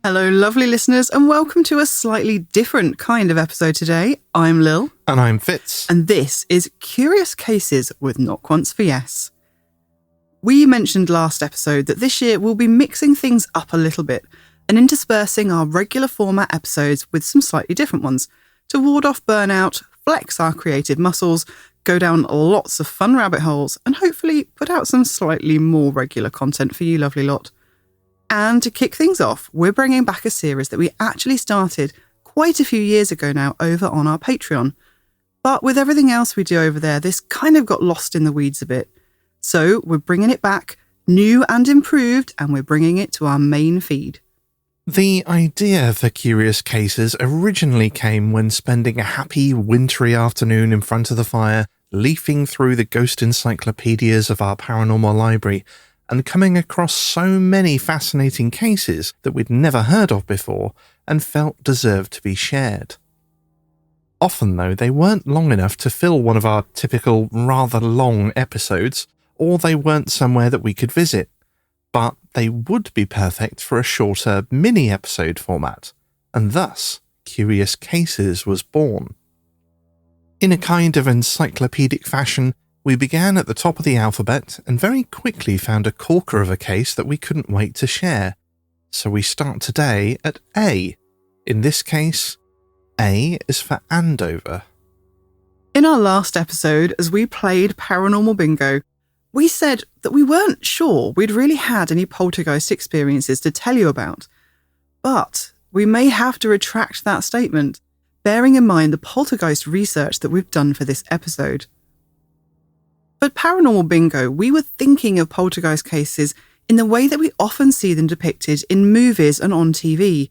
Hello, lovely listeners, and welcome to a slightly different kind of episode today. I'm Lil. And I'm Fitz. And this is Curious Cases with Knock Once for Yes. We mentioned last episode that this year we'll be mixing things up a little bit and interspersing our regular format episodes with some slightly different ones to ward off burnout, flex our creative muscles, go down lots of fun rabbit holes, and hopefully put out some slightly more regular content for you lovely lot. And to kick things off, we're bringing back a series that we actually started quite a few years ago now over on our Patreon. But with everything else we do over there, this kind of got lost in the weeds a bit. So we're bringing it back, new and improved, and we're bringing it to our main feed. The idea for Curious Cases originally came when spending a happy wintry afternoon in front of the fire, leafing through the ghost encyclopedias of our paranormal library, and coming across so many fascinating cases that we'd never heard of before and felt deserved to be shared. Often, though, they weren't long enough to fill one of our typical rather long episodes, or they weren't somewhere that we could visit, but they would be perfect for a shorter mini-episode format, and thus Curious Cases was born. In a kind of encyclopedic fashion, we began at the top of the alphabet and very quickly found a corker of a case that we couldn't wait to share. So we start today at A. In this case, A is for Andover. In our last episode, as we played Paranormal Bingo, we said that we weren't sure we'd really had any poltergeist experiences to tell you about. But we may have to retract that statement, bearing in mind the poltergeist research that we've done for this episode. But Paranormal Bingo, we were thinking of poltergeist cases in the way that we often see them depicted in movies and on TV,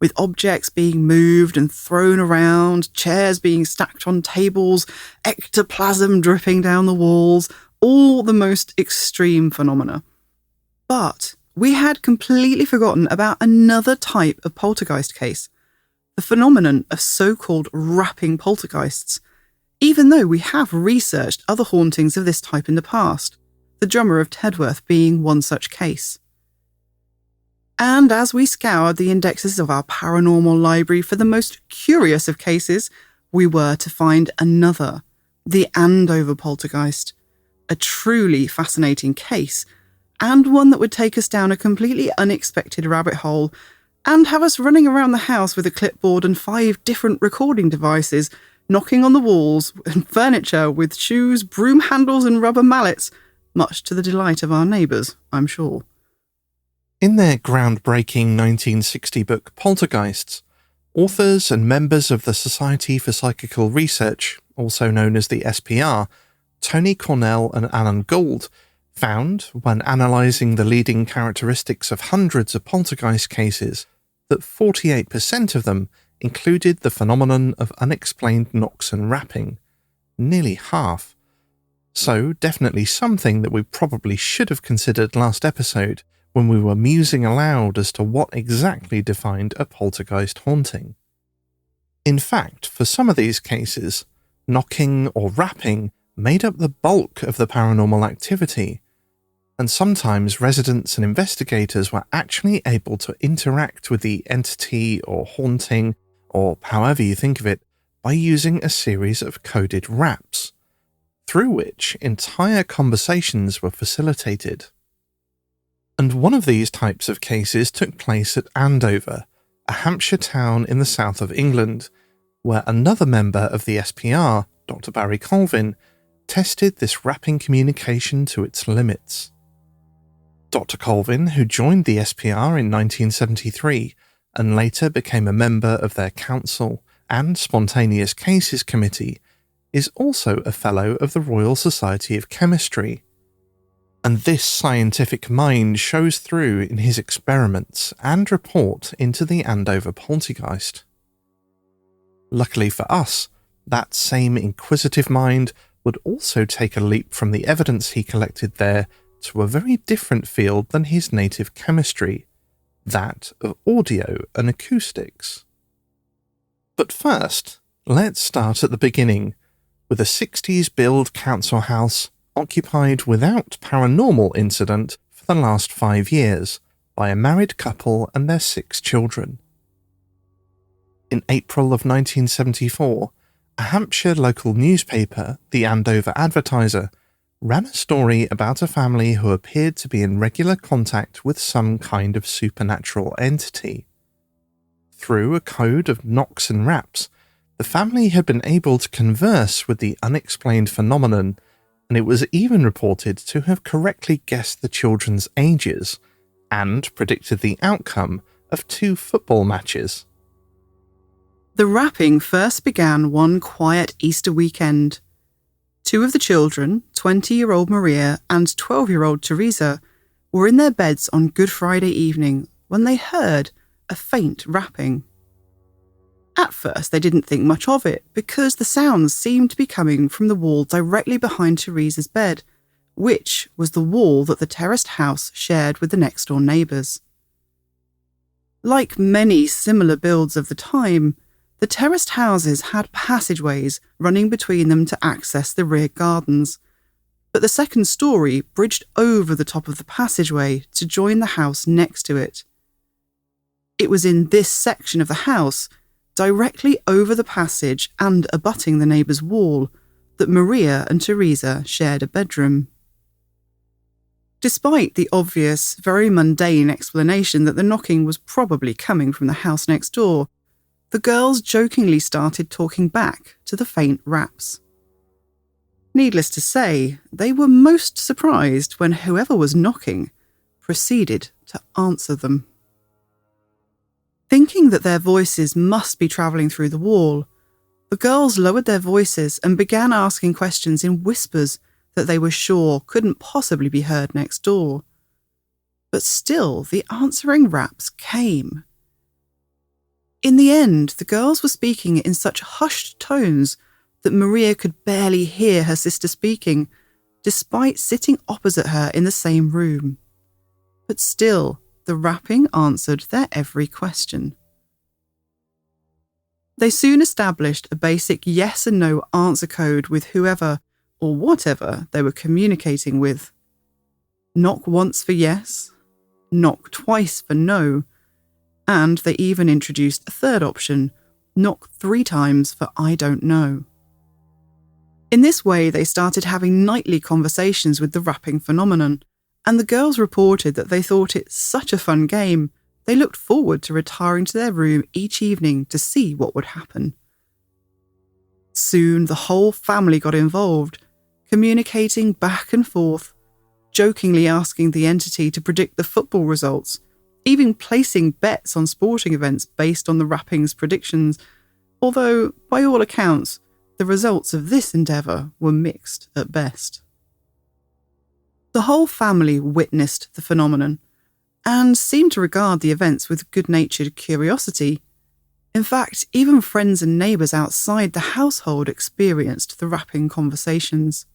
with objects being moved and thrown around, chairs being stacked on tables, ectoplasm dripping down the walls, all the most extreme phenomena. But we had completely forgotten about another type of poltergeist case, the phenomenon of so-called rapping poltergeists, even though we have researched other hauntings of this type in the past, the drummer of Tedworth being one such case. And as we scoured the indexes of our paranormal library for the most curious of cases, we were to find another, the Andover Poltergeist, a truly fascinating case, and one that would take us down a completely unexpected rabbit hole and have us running around the house with a clipboard and 5 different recording devices, knocking on the walls and furniture with shoes, broom handles and rubber mallets, much to the delight of our neighbours, I'm sure. In their groundbreaking 1960 book Poltergeists, authors and members of the Society for Psychical Research, also known as the SPR, Tony Cornell and Alan Gould, found, when analysing the leading characteristics of hundreds of poltergeist cases, that 48% of them included the phenomenon of unexplained knocks and rapping, nearly half. So definitely something that we probably should have considered last episode when we were musing aloud as to what exactly defined a poltergeist haunting. In fact, for some of these cases, knocking or rapping made up the bulk of the paranormal activity, and sometimes residents and investigators were actually able to interact with the entity or haunting, or however you think of it, by using a series of coded raps, through which entire conversations were facilitated. And one of these types of cases took place at Andover, a Hampshire town in the south of England, where another member of the SPR, Dr Barrie Colvin, tested this rapping communication to its limits. Dr Colvin, who joined the SPR in 1973 and later became a member of their council and Spontaneous Cases Committee, is also a Fellow of the Royal Society of Chemistry. And this scientific mind shows through in his experiments and report into the Andover Poltergeist. Luckily for us, that same inquisitive mind would also take a leap from the evidence he collected there to a very different field than his native chemistry, that of audio and acoustics. But first, let's start at the beginning, with a 60s build council house occupied without paranormal incident for the last 5 years, by a married couple and their 6 children. In April of 1974, a Hampshire local newspaper, the Andover Advertiser, ran a story about a family who appeared to be in regular contact with some kind of supernatural entity. Through a code of knocks and raps, the family had been able to converse with the unexplained phenomenon, and it was even reported to have correctly guessed the children's ages and predicted the outcome of 2 football matches. The rapping first began one quiet Easter weekend. 2 of the children, 20-year-old Maria and 12-year-old Teresa, were in their beds on Good Friday evening when they heard a faint rapping. At first, they didn't think much of it because the sounds seemed to be coming from the wall directly behind Teresa's bed, which was the wall that the terraced house shared with the next-door neighbours. Like many similar builds of the time, the terraced houses had passageways running between them to access the rear gardens, but the second story bridged over the top of the passageway to join the house next to it. It was in this section of the house, directly over the passage and abutting the neighbour's wall, that Maria and Teresa shared a bedroom. Despite the obvious, very mundane explanation that the knocking was probably coming from the house next door, the girls jokingly started talking back to the faint raps. Needless to say, they were most surprised when whoever was knocking proceeded to answer them. Thinking that their voices must be travelling through the wall, the girls lowered their voices and began asking questions in whispers that they were sure couldn't possibly be heard next door. But still, the answering raps came. In the end, the girls were speaking in such hushed tones that Maria could barely hear her sister speaking, despite sitting opposite her in the same room. But still, the rapping answered their every question. They soon established a basic yes and no answer code with whoever or whatever they were communicating with. Knock once for yes, knock twice for no, and they even introduced a third option, knock 3 times for I don't know. In this way, they started having nightly conversations with the rapping phenomenon, and the girls reported that they thought it such a fun game, they looked forward to retiring to their room each evening to see what would happen. Soon, the whole family got involved, communicating back and forth, jokingly asking the entity to predict the football results, even placing bets on sporting events based on the rapping's predictions, although, by all accounts, the results of this endeavour were mixed at best. The whole family witnessed the phenomenon, and seemed to regard the events with good-natured curiosity. In fact, even friends and neighbours outside the household experienced the rapping conversations.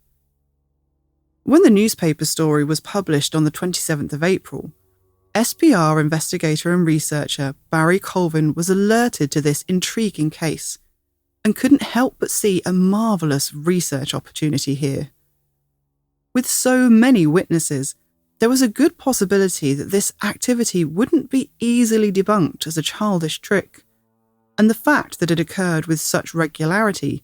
When the newspaper story was published on the 27th of April, SPR investigator and researcher Barrie Colvin was alerted to this intriguing case and couldn't help but see a marvellous research opportunity here. With so many witnesses, there was a good possibility that this activity wouldn't be easily debunked as a childish trick, and the fact that it occurred with such regularity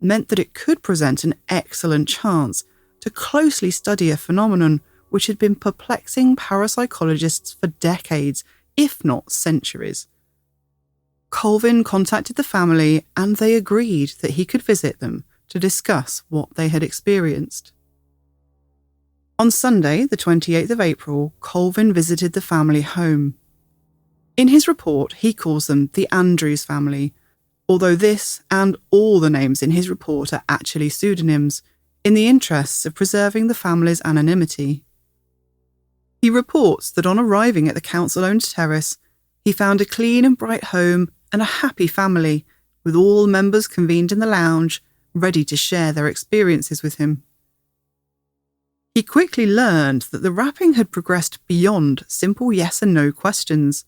meant that it could present an excellent chance to closely study a phenomenon which had been perplexing parapsychologists for decades, if not centuries. Colvin contacted the family and they agreed that he could visit them to discuss what they had experienced. On Sunday, the 28th of April, Colvin visited the family home. In his report, he calls them the Andrews family, although this and all the names in his report are actually pseudonyms, in the interests of preserving the family's anonymity. He reports that on arriving at the council-owned terrace, he found a clean and bright home and a happy family, with all members convened in the lounge, ready to share their experiences with him. He quickly learned that the rapping had progressed beyond simple yes and no questions,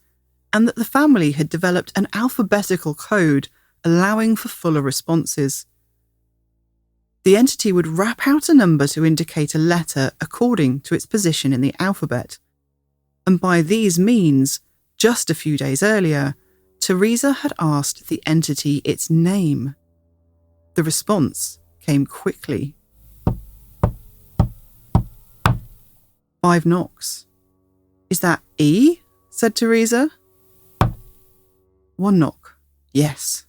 and that the family had developed an alphabetical code allowing for fuller responses. The entity would rap out a number to indicate a letter according to its position in the alphabet, and by these means, just a few days earlier, Teresa had asked the entity its name. The response came quickly. 5 knocks. "Is that E?" said Teresa. 1 knock. Yes.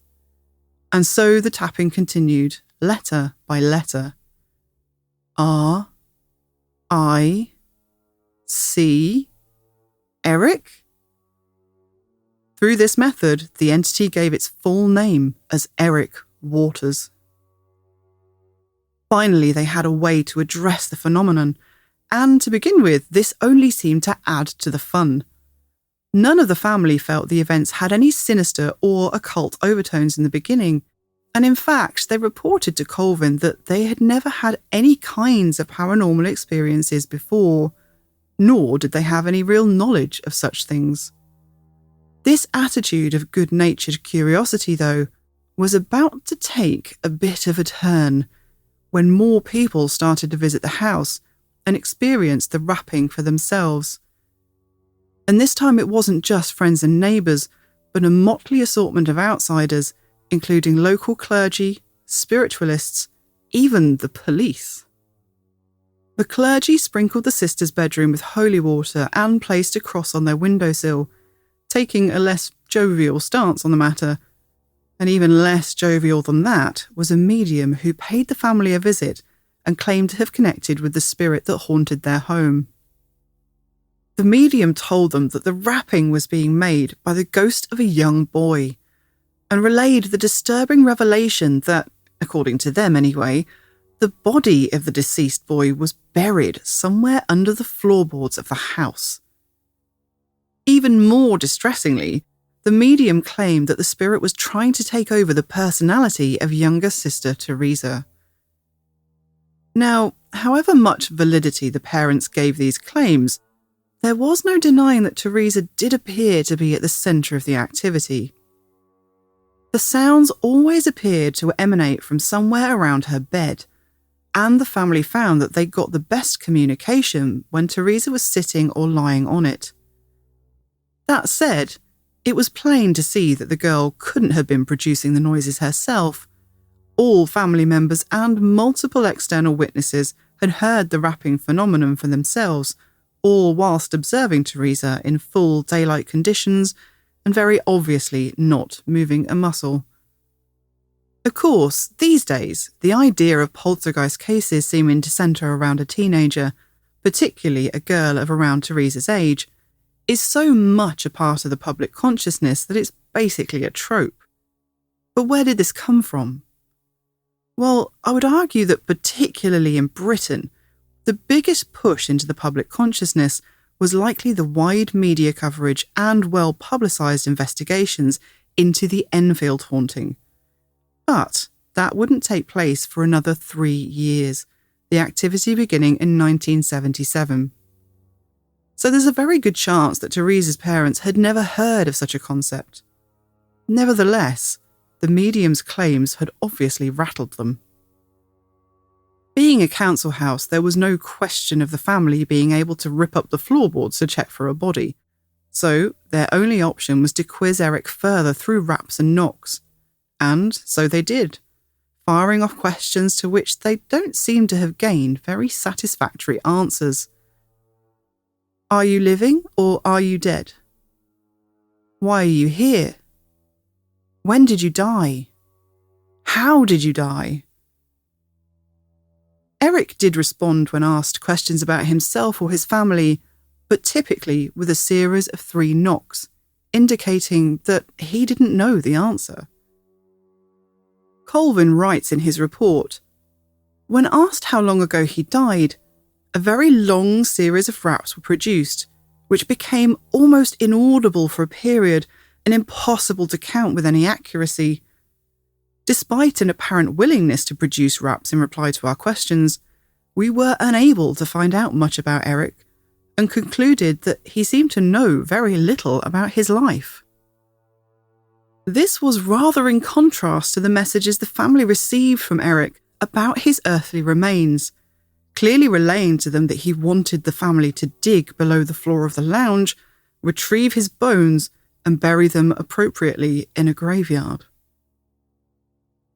And so the tapping continued, letter by letter. R, I, C, Eric? Through this method, the entity gave its full name as Eric Waters. Finally, they had a way to address the phenomenon, and to begin with, this only seemed to add to the fun. None of the family felt the events had any sinister or occult overtones in the beginning, and in fact, they reported to Colvin that they had never had any kinds of paranormal experiences before, nor did they have any real knowledge of such things. This attitude of good-natured curiosity, though, was about to take a bit of a turn when more people started to visit the house and experience the rapping for themselves. And this time it wasn't just friends and neighbours, but a motley assortment of outsiders, including local clergy, spiritualists, even the police. The clergy sprinkled the sisters' bedroom with holy water and placed a cross on their windowsill, taking a less jovial stance on the matter. And even less jovial than that was a medium who paid the family a visit and claimed to have connected with the spirit that haunted their home. The medium told them that the rapping was being made by the ghost of a young boy, and relayed the disturbing revelation that, according to them anyway, the body of the deceased boy was buried somewhere under the floorboards of the house. Even more distressingly, the medium claimed that the spirit was trying to take over the personality of younger sister Teresa. Now, however much validity the parents gave these claims, there was no denying that Teresa did appear to be at the centre of the activity. The sounds always appeared to emanate from somewhere around her bed, and the family found that they got the best communication when Teresa was sitting or lying on it. That said, it was plain to see that the girl couldn't have been producing the noises herself. All family members and multiple external witnesses had heard the rapping phenomenon for themselves, all whilst observing Teresa in full daylight conditions and very obviously not moving a muscle. Of course, these days, the idea of poltergeist cases seeming to centre around a teenager, particularly a girl of around Teresa's age, is so much a part of the public consciousness that it's basically a trope. But where did this come from? Well, I would argue that particularly in Britain, the biggest push into the public consciousness was likely the wide media coverage and well-publicised investigations into the Enfield haunting. But that wouldn't take place for another 3 years, the activity beginning in 1977. So there's a very good chance that Teresa's parents had never heard of such a concept. Nevertheless, the medium's claims had obviously rattled them. Being a council house, there was no question of the family being able to rip up the floorboards to check for a body, so their only option was to quiz Eric further through raps and knocks. And so they did, firing off questions to which they don't seem to have gained very satisfactory answers. Are you living or are you dead? Why are you here? When did you die? How did you die? Eric did respond when asked questions about himself or his family, but typically with a series of 3 knocks, indicating that he didn't know the answer. Colvin writes in his report, when asked how long ago he died, a very long series of raps were produced, which became almost inaudible for a period and impossible to count with any accuracy. Despite an apparent willingness to produce raps in reply to our questions, we were unable to find out much about Eric and concluded that he seemed to know very little about his life. This was rather in contrast to the messages the family received from Eric about his earthly remains, clearly relaying to them that he wanted the family to dig below the floor of the lounge, retrieve his bones, and bury them appropriately in a graveyard.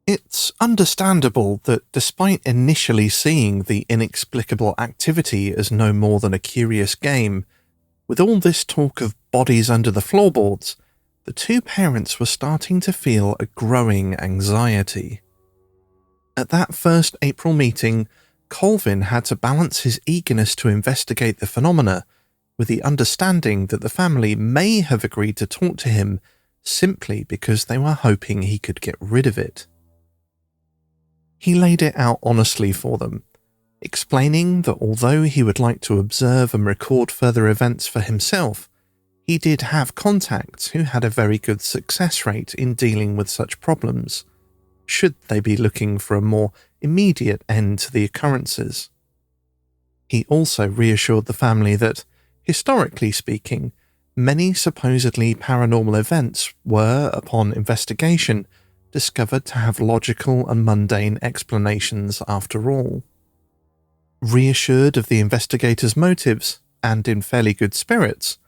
It's understandable that despite initially seeing the inexplicable activity as no more than a curious game, with all this talk of bodies under the floorboards, the two parents were starting to feel a growing anxiety. At that first April meeting, Colvin had to balance his eagerness to investigate the phenomena with the understanding that the family may have agreed to talk to him simply because they were hoping he could get rid of it. He laid it out honestly for them, explaining that although he would like to observe and record further events for himself, he did have contacts who had a very good success rate in dealing with such problems, should they be looking for a more immediate end to the occurrences. He also reassured the family that, historically speaking, many supposedly paranormal events were, upon investigation, discovered to have logical and mundane explanations after all. Reassured of the investigators' motives, and in fairly good spirits,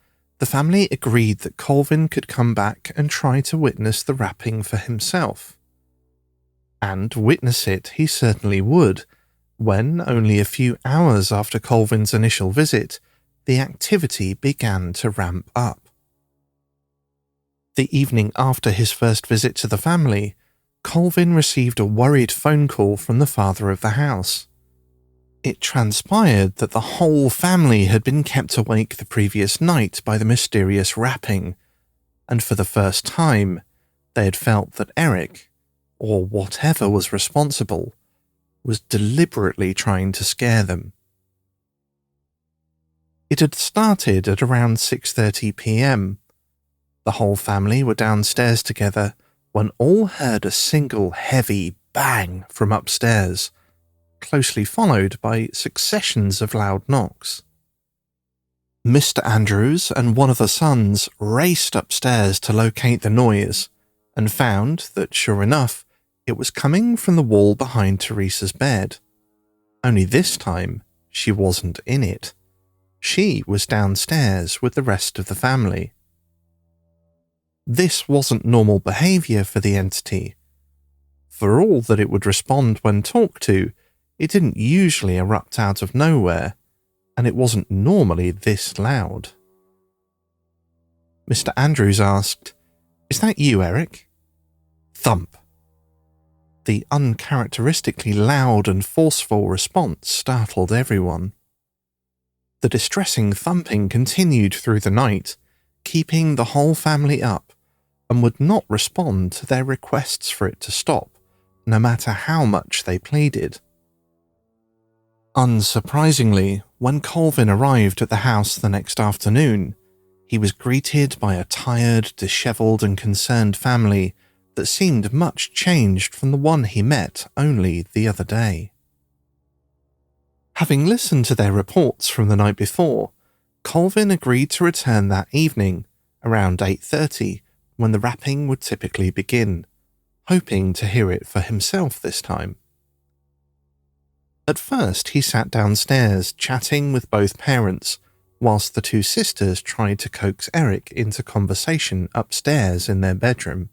the family agreed that Colvin could come back and try to witness the rapping for himself. And witness it he certainly would, when, only a few hours after Colvin's initial visit, the activity began to ramp up. The evening after his first visit to the family, Colvin received a worried phone call from the father of the house. It transpired that the whole family had been kept awake the previous night by the mysterious rapping, and for the first time, they had felt that Eric, or whatever was responsible, was deliberately trying to scare them. It had started at around 6:30 p.m. The whole family were downstairs together when all heard a single heavy bang from upstairs, closely followed by successions of loud knocks. Mr. Andrews and one of the sons raced upstairs to locate the noise and found that, sure enough, it was coming from the wall behind Teresa's bed. Only this time, she wasn't in it. She was downstairs with the rest of the family. This wasn't normal behaviour for the entity. For all that it would respond when talked to, it didn't usually erupt out of nowhere, and it wasn't normally this loud. Mr. Andrews asked, "Is that you, Eric?" Thump. The uncharacteristically loud and forceful response startled everyone. The distressing thumping continued through the night, keeping the whole family up, and would not respond to their requests for it to stop, no matter how much they pleaded. Unsurprisingly, when Colvin arrived at the house the next afternoon, he was greeted by a tired, dishevelled and concerned family that seemed much changed from the one he met only the other day. Having listened to their reports from the night before, Colvin agreed to return that evening, around 8:30, when the rapping would typically begin, hoping to hear it for himself this time. At first, he sat downstairs chatting with both parents, whilst the two sisters tried to coax Eric into conversation upstairs in their bedroom.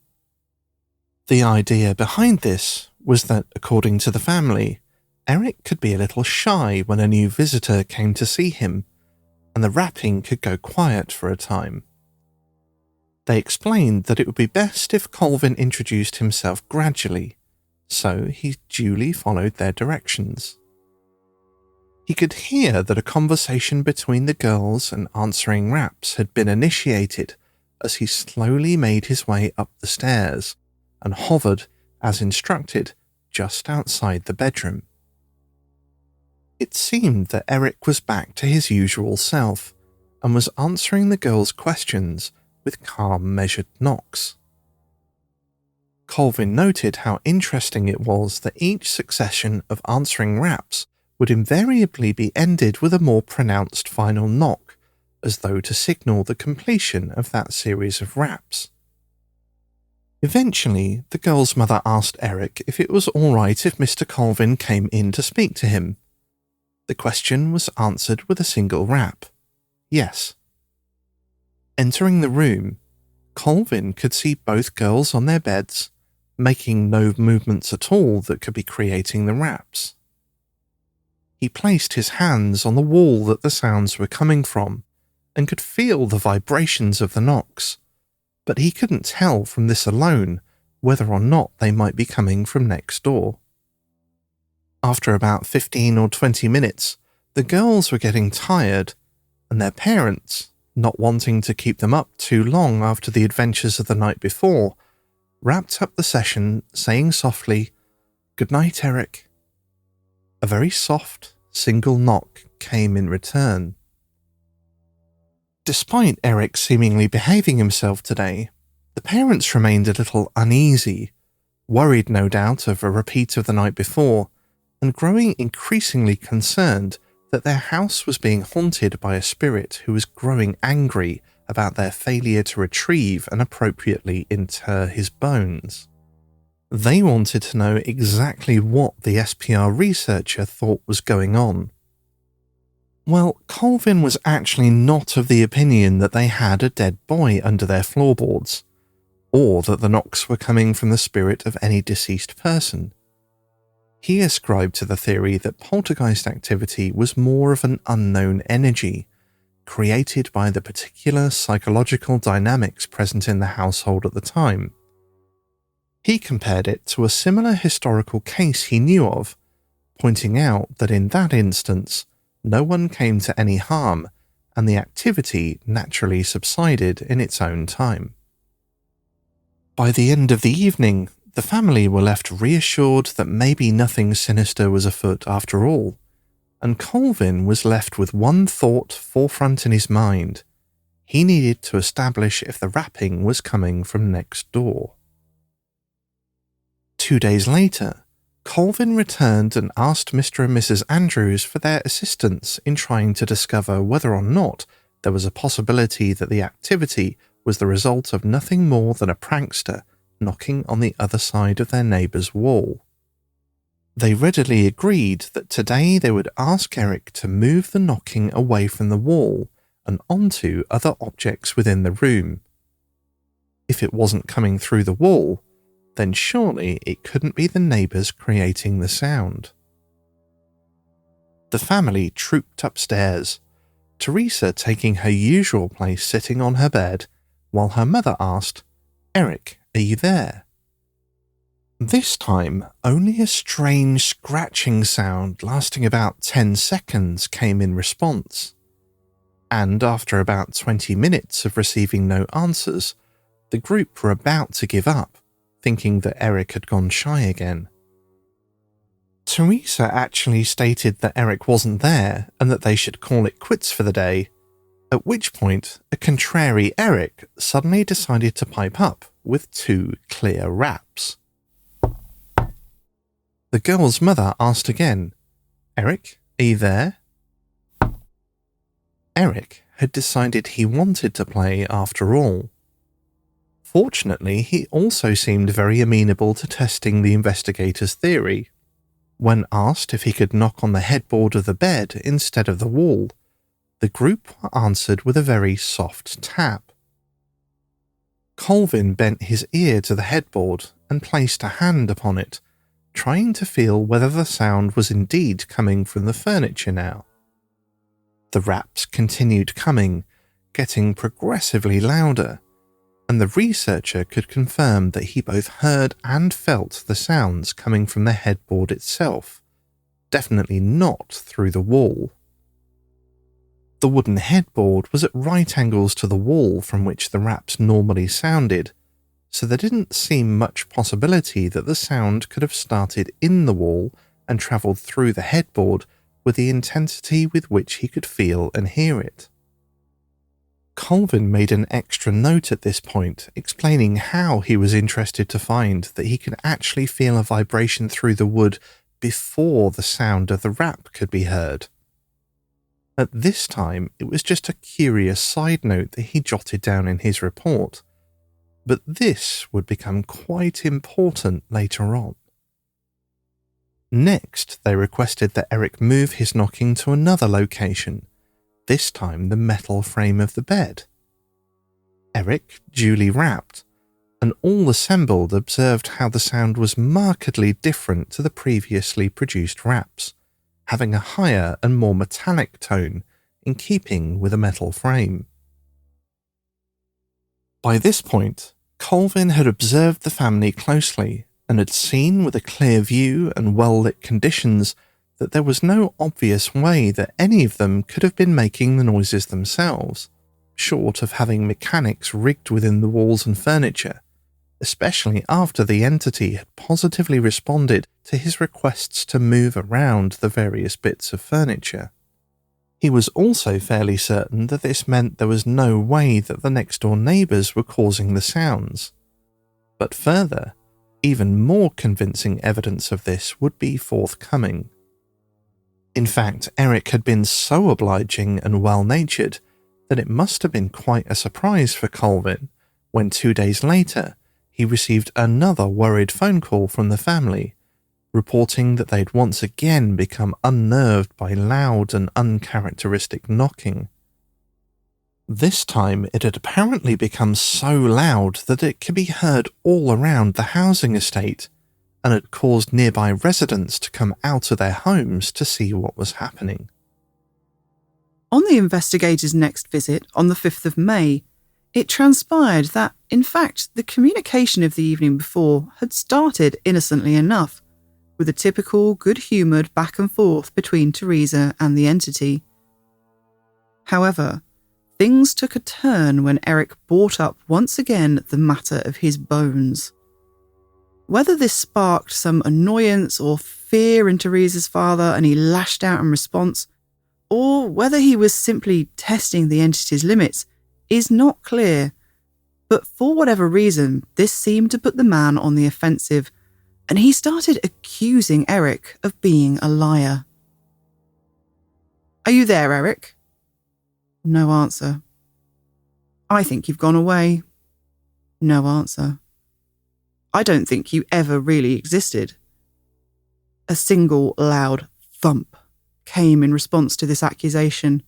The idea behind this was that, according to the family, Eric could be a little shy when a new visitor came to see him, and the rapping could go quiet for a time. They explained that it would be best if Colvin introduced himself gradually, so he duly followed their directions. He could hear that a conversation between the girls and answering raps had been initiated as he slowly made his way up the stairs and hovered, as instructed, just outside the bedroom. It seemed that Eric was back to his usual self and was answering the girls' questions with calm, measured knocks. Colvin noted how interesting it was that each succession of answering raps would invariably be ended with a more pronounced final knock, as though to signal the completion of that series of raps. Eventually, the girl's mother asked Eric if it was all right if Mr. Colvin came in to speak to him. The question was answered with a single rap. Yes. Entering the room, Colvin could see both girls on their beds, making no movements at all that could be creating the raps. He placed his hands on the wall that the sounds were coming from and could feel the vibrations of the knocks, but he couldn't tell from this alone whether or not they might be coming from next door. After about 15 or 20 minutes, the girls were getting tired, and their parents, not wanting to keep them up too long after the adventures of the night before, wrapped up the session saying softly, "Good night, Eric." A very soft, single knock came in return. Despite Eric seemingly behaving himself today, the parents remained a little uneasy, worried no doubt of a repeat of the night before, and growing increasingly concerned that their house was being haunted by a spirit who was growing angry about their failure to retrieve and appropriately inter his bones. They wanted to know exactly what the SPR researcher thought was going on. Well, Colvin was actually not of the opinion that they had a dead boy under their floorboards, or that the knocks were coming from the spirit of any deceased person. He ascribed to the theory that poltergeist activity was more of an unknown energy, created by the particular psychological dynamics present in the household at the time. He compared it to a similar historical case he knew of, pointing out that in that instance, no one came to any harm, and the activity naturally subsided in its own time. By the end of the evening, the family were left reassured that maybe nothing sinister was afoot after all, and Colvin was left with one thought forefront in his mind. He needed to establish if the rapping was coming from next door. 2 days later, Colvin returned and asked Mr. and Mrs. Andrews for their assistance in trying to discover whether or not there was a possibility that the activity was the result of nothing more than a prankster knocking on the other side of their neighbour's wall. They readily agreed that today they would ask Eric to move the knocking away from the wall and onto other objects within the room. If it wasn't coming through the wall, then surely it couldn't be the neighbours creating the sound. The family trooped upstairs, Teresa taking her usual place sitting on her bed, while her mother asked, "Eric, are you there?" This time, only a strange scratching sound lasting about 10 seconds came in response. And after about 20 minutes of receiving no answers, the group were about to give up, thinking that Eric had gone shy again. Teresa actually stated that Eric wasn't there and that they should call it quits for the day, at which point a contrary Eric suddenly decided to pipe up with 2 clear raps. The girl's mother asked again, "Eric, are you there?" Eric had decided he wanted to play after all. Fortunately, he also seemed very amenable to testing the investigator's theory. When asked if he could knock on the headboard of the bed instead of the wall, the group answered with a very soft tap. Colvin bent his ear to the headboard and placed a hand upon it, trying to feel whether the sound was indeed coming from the furniture now. The raps continued coming, getting progressively louder, and the researcher could confirm that he both heard and felt the sounds coming from the headboard itself, definitely not through the wall. The wooden headboard was at right angles to the wall from which the raps normally sounded, so there didn't seem much possibility that the sound could have started in the wall and travelled through the headboard with the intensity with which he could feel and hear it. Colvin made an extra note at this point, explaining how he was interested to find that he could actually feel a vibration through the wood before the sound of the rap could be heard. At this time, it was just a curious side note that he jotted down in his report, but this would become quite important later on. Next, they requested that Eric move his knocking to another location, this time the metal frame of the bed. Eric duly rapped, and all assembled observed how the sound was markedly different to the previously produced raps, having a higher and more metallic tone in keeping with a metal frame. By this point, Colvin had observed the family closely and had seen with a clear view and well-lit conditions that there was no obvious way that any of them could have been making the noises themselves, short of having mechanics rigged within the walls and furniture, especially after the entity had positively responded to his requests to move around the various bits of furniture. He was also fairly certain that this meant there was no way that the next-door neighbours were causing the sounds. But further, even more convincing evidence of this would be forthcoming. In fact, Eric had been so obliging and well-natured that it must have been quite a surprise for Colvin when 2 days later he received another worried phone call from the family, reporting that they'd once again become unnerved by loud and uncharacteristic knocking. This time it had apparently become so loud that it could be heard all around the housing estate, and had caused nearby residents to come out of their homes to see what was happening. On the investigators' next visit on the 5th of May, it transpired that, in fact, the communication of the evening before had started innocently enough, with a typical good-humoured back and forth between Teresa and the entity. However, things took a turn when Eric brought up once again the matter of his bones. Whether this sparked some annoyance or fear in Teresa's father and he lashed out in response, or whether he was simply testing the entity's limits, is not clear, but for whatever reason, this seemed to put the man on the offensive, and he started accusing Eric of being a liar. "Are you there, Eric?" No answer. "I think you've gone away." No answer. "I don't think you ever really existed." A single loud thump came in response to this accusation.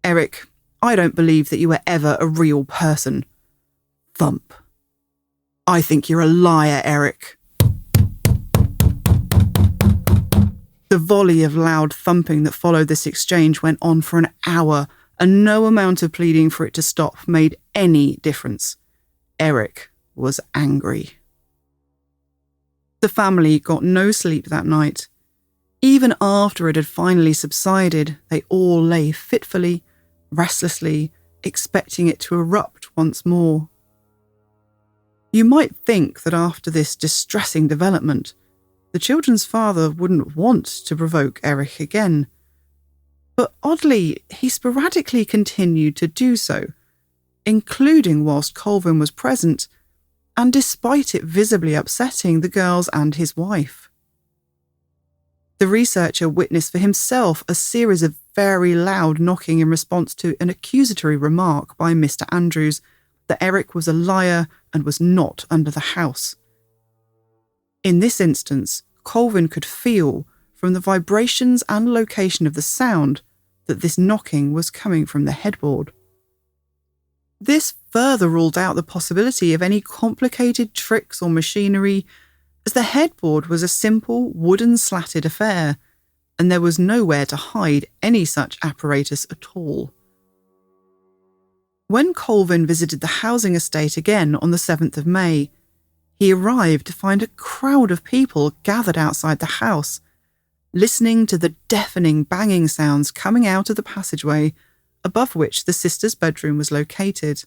"Eric, I don't believe that you were ever a real person." Thump. "I think you're a liar, Eric." The volley of loud thumping that followed this exchange went on for an hour, and no amount of pleading for it to stop made any difference. Eric was angry. The family got no sleep that night. Even after it had finally subsided, they all lay fitfully, restlessly, expecting it to erupt once more. You might think that after this distressing development, the children's father wouldn't want to provoke Eric again. But oddly, he sporadically continued to do so, including whilst Colvin was present, and despite it visibly upsetting the girls and his wife. The researcher witnessed for himself a series of very loud knocking in response to an accusatory remark by Mr. Andrews that Eric was a liar and was not under the house. In this instance, Colvin could feel, from the vibrations and location of the sound, that this knocking was coming from the headboard. This further ruled out the possibility of any complicated tricks or machinery, as the headboard was a simple wooden slatted affair, and there was nowhere to hide any such apparatus at all. When Colvin visited the housing estate again on the 7th of May, he arrived to find a crowd of people gathered outside the house, listening to the deafening banging sounds coming out of the passageway above which the sisters' bedroom was located.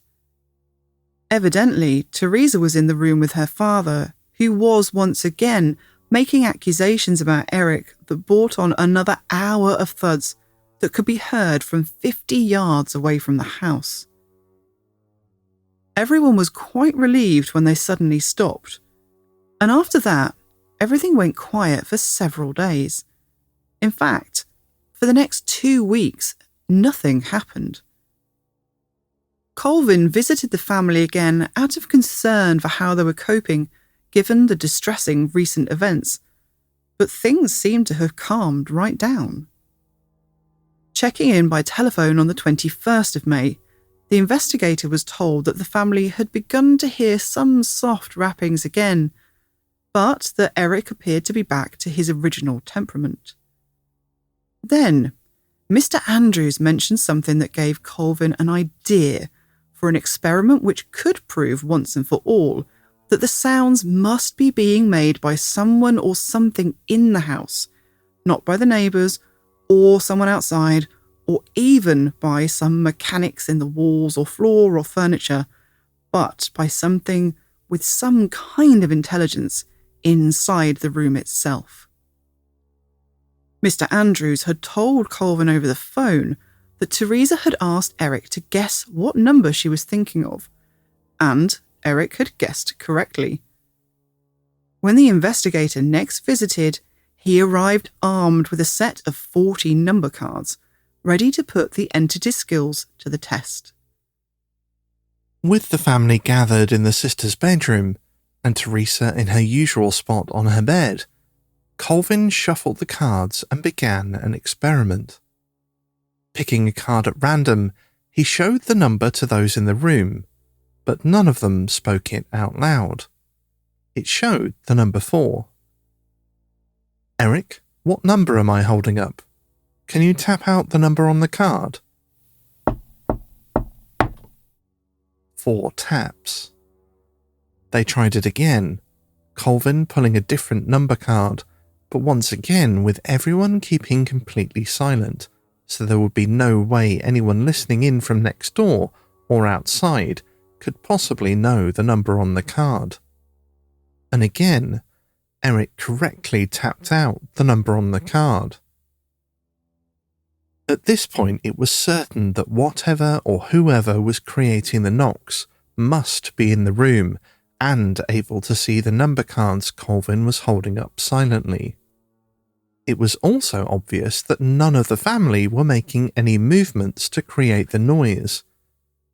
Evidently, Teresa was in the room with her father, who was once again making accusations about Eric that brought on another hour of thuds that could be heard from 50 yards away from the house. Everyone was quite relieved when they suddenly stopped, and after that, everything went quiet for several days. In fact, for the next 2 weeks, nothing happened. Colvin visited the family again out of concern for how they were coping, given the distressing recent events, but things seemed to have calmed right down. Checking in by telephone on the 21st of May, the investigator was told that the family had begun to hear some soft rappings again, but that Eric appeared to be back to his original temperament. Then, Mr. Andrews mentioned something that gave Colvin an idea for an experiment which could prove once and for all that the sounds must be being made by someone or something in the house, not by the neighbours or someone outside, or even by some mechanics in the walls or floor or furniture, but by something with some kind of intelligence inside the room itself. Mr. Andrews had told Colvin over the phone that Teresa had asked Eric to guess what number she was thinking of, and Eric had guessed correctly. When the investigator next visited, he arrived armed with a set of 40 number cards, ready to put the entity's skills to the test. With the family gathered in the sister's bedroom, and Teresa in her usual spot on her bed, Colvin shuffled the cards and began an experiment. Picking a card at random, he showed the number to those in the room, but none of them spoke it out loud. It showed the number 4. "Eric, what number am I holding up? Can you tap out the number on the card?" 4 taps. They tried it again, Colvin pulling a different number card, but once again with everyone keeping completely silent, so there would be no way anyone listening in from next door or outside could possibly know the number on the card. And again, Eric correctly tapped out the number on the card. At this point, it was certain that whatever or whoever was creating the knocks must be in the room and able to see the number cards Colvin was holding up silently. It was also obvious that none of the family were making any movements to create the noise,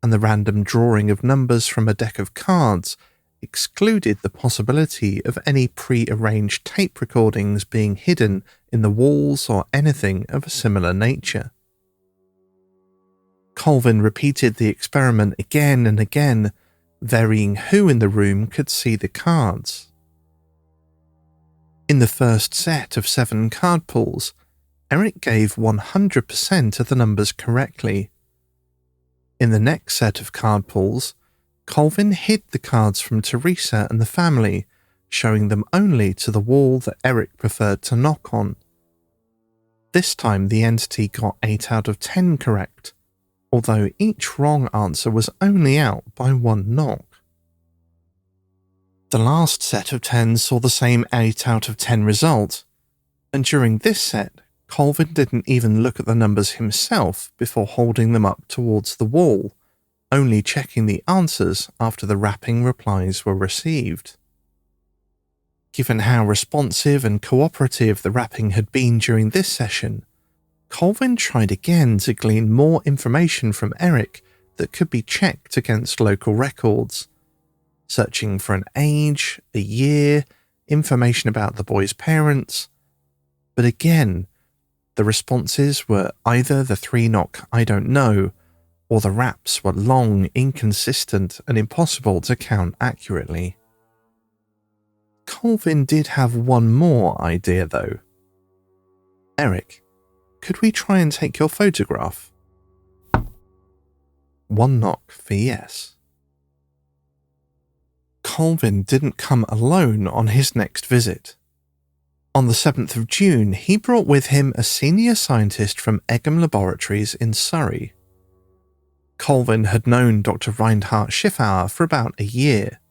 and the random drawing of numbers from a deck of cards excluded the possibility of any pre-arranged tape recordings being hidden in the walls or anything of a similar nature. Colvin repeated the experiment again and again, varying who in the room could see the cards. In the first set of 7 card pulls, Eric gave 100% of the numbers correctly. In the next set of card pulls, Colvin hid the cards from Teresa and the family, showing them only to the wall that Eric preferred to knock on. This time the entity got 8 out of 10 correct, although each wrong answer was only out by 1 knock. The last set of 10 saw the same 8 out of 10 result, and during this set, Colvin didn't even look at the numbers himself before holding them up towards the wall, only checking the answers after the rapping replies were received. Given how responsive and cooperative the rapping had been during this session, Colvin tried again to glean more information from Eric that could be checked against local records, searching for an age, a year, information about the boy's parents. But again, the responses were either the 3-knock "I don't know," or the raps were long, inconsistent, and impossible to count accurately. Colvin did have one more idea though. "Eric, could we try and take your photograph?" 1 knock for yes. Colvin didn't come alone on his next visit. On the 7th of June, he brought with him a senior scientist from Egham Laboratories in Surrey. Colvin had known Dr. Reinhard Schiffauer for about a year.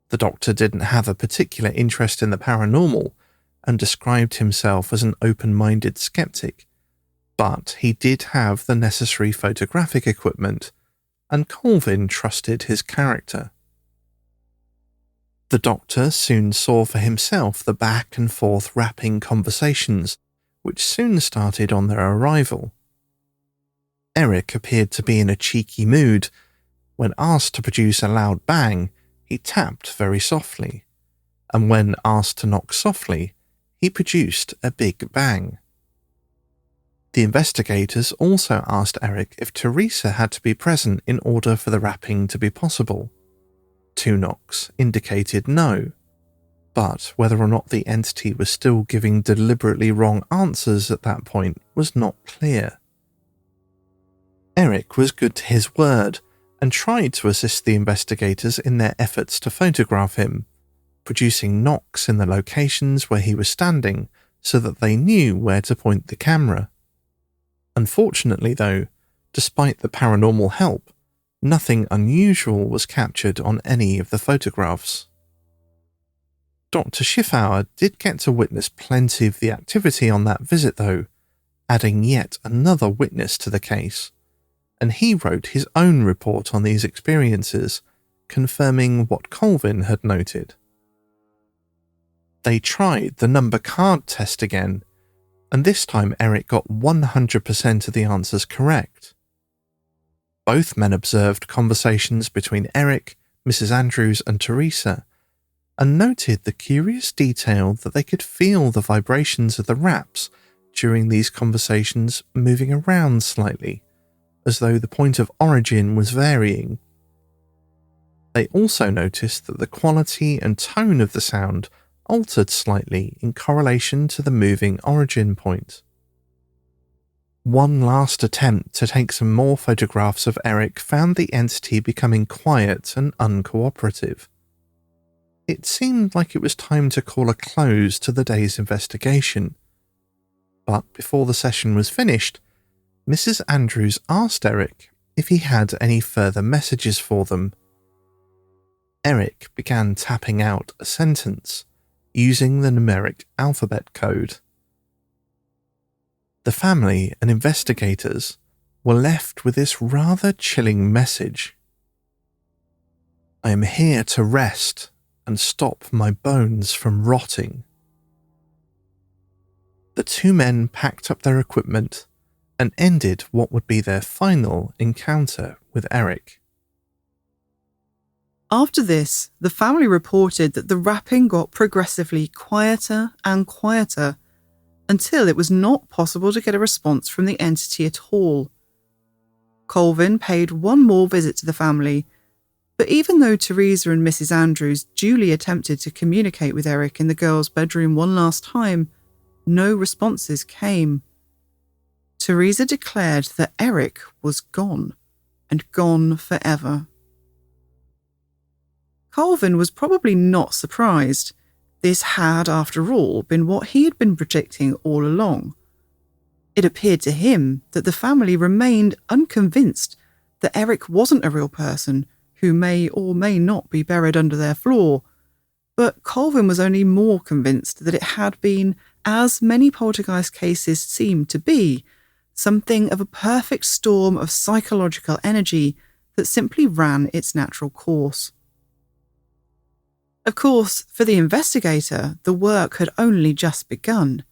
The doctor didn't have a particular interest in the paranormal and described himself as an open-minded skeptic, but he did have the necessary photographic equipment, and Colvin trusted his character. The doctor soon saw for himself the back and forth rapping conversations, which soon started on their arrival. Eric appeared to be in a cheeky mood. When asked to produce a loud bang, he tapped very softly, and when asked to knock softly, he produced a big bang. The investigators also asked Eric if Teresa had to be present in order for the rapping to be possible. 2 knocks indicated no, but whether or not the entity was still giving deliberately wrong answers at that point was not clear. Eric was good to his word and tried to assist the investigators in their efforts to photograph him, producing knocks in the locations where he was standing so that they knew where to point the camera. Unfortunately, though, despite the paranormal help, nothing unusual was captured on any of the photographs. Dr. Schiffauer did get to witness plenty of the activity on that visit, though, adding yet another witness to the case, and he wrote his own report on these experiences, confirming what Colvin had noted. They tried the number card test again, and this time Eric got 100% of the answers correct. Both men observed conversations between Eric, Mrs. Andrews and Teresa, and noted the curious detail that they could feel the vibrations of the raps during these conversations moving around slightly, as though the point of origin was varying. They also noticed that the quality and tone of the sound altered slightly in correlation to the moving origin point. One last attempt to take some more photographs of Eric found the entity becoming quiet and uncooperative. It seemed like it was time to call a close to the day's investigation. But before the session was finished, Mrs. Andrews asked Eric if he had any further messages for them. Eric began tapping out a sentence, using the numeric alphabet code. The family and investigators were left with this rather chilling message. "I am here to rest and stop my bones from rotting." The 2 men packed up their equipment and ended what would be their final encounter with Eric. After this, the family reported that the rapping got progressively quieter and quieter until it was not possible to get a response from the entity at all. Colvin paid one more visit to the family, but even though Teresa and Mrs. Andrews duly attempted to communicate with Eric in the girls' bedroom one last time, no responses came. Teresa declared that Eric was gone, and gone forever. Colvin was probably not surprised. This had, after all, been what he had been predicting all along. It appeared to him that the family remained unconvinced that Eric wasn't a real person who may or may not be buried under their floor, but Colvin was only more convinced that it had been, as many poltergeist cases seemed to be, something of a perfect storm of psychological energy that simply ran its natural course. Of course, for the investigator, the work had only just begun.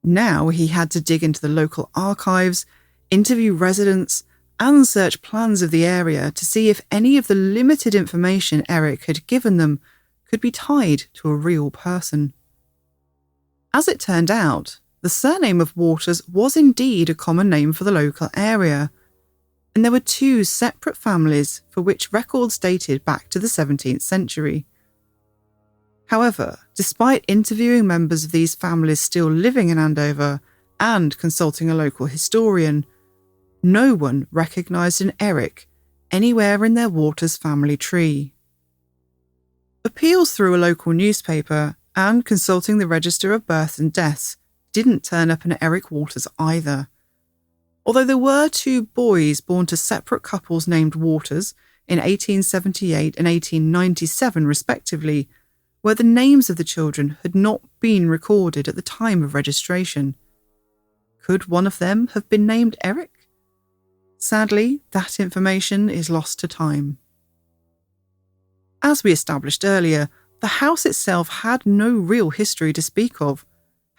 Now he had to dig into the local archives, interview residents, and search plans of the area to see if any of the limited information Eric had given them could be tied to a real person. As it turned out, the surname of Waters was indeed a common name for the local area, and there were 2 separate families for which records dated back to the 17th century. However, despite interviewing members of these families still living in Andover and consulting a local historian, no one recognised an Eric anywhere in their Waters family tree. Appeals through a local newspaper and consulting the register of births and deaths didn't turn up an Eric Waters either. Although there were 2 boys born to separate couples named Waters in 1878 and 1897 respectively, where the names of the children had not been recorded at the time of registration. Could one of them have been named Eric? Sadly, that information is lost to time. As we established earlier, the house itself had no real history to speak of,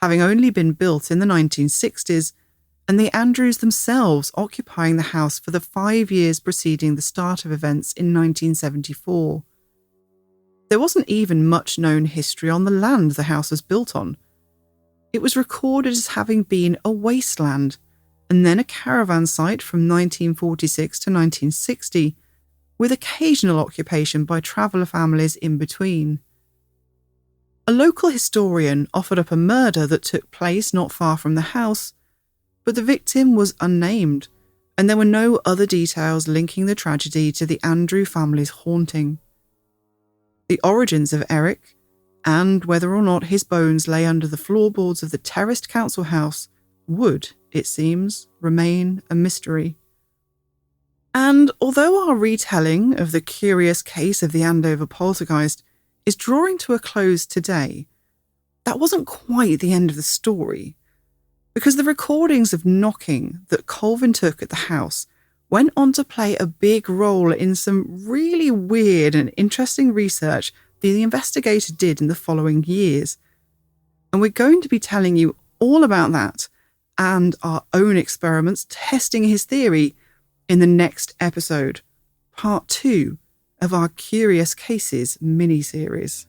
having only been built in the 1960s, and the Andrews themselves occupying the house for the 5 years preceding the start of events in 1974. There wasn't even much known history on the land the house was built on. It was recorded as having been a wasteland and then a caravan site from 1946 to 1960, with occasional occupation by traveller families in between. A local historian offered up a murder that took place not far from the house, but the victim was unnamed, and there were no other details linking the tragedy to the Andrew family's haunting. The origins of Eric, and whether or not his bones lay under the floorboards of the terraced council house, would, it seems, remain a mystery. And although our retelling of the curious case of the Andover Poltergeist is drawing to a close today, that wasn't quite the end of the story, because the recordings of knocking that Colvin took at the house went on to play a big role in some really weird and interesting research that the investigator did in the following years. And we're going to be telling you all about that and our own experiments testing his theory in the next episode, part 2 of our Curious Cases mini-series.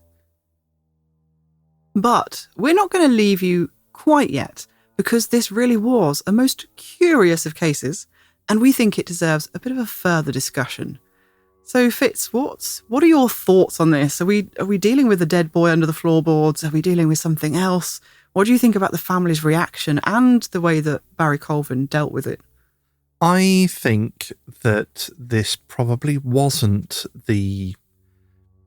But we're not going to leave you quite yet, because this really was a most curious of cases, and we think it deserves a bit of a further discussion. So Fitz, what are your thoughts on this? Are we dealing with a dead boy under the floorboards? Are we dealing with something else? What do you think about the family's reaction and the way that Barrie Colvin dealt with it? I think that this probably wasn't the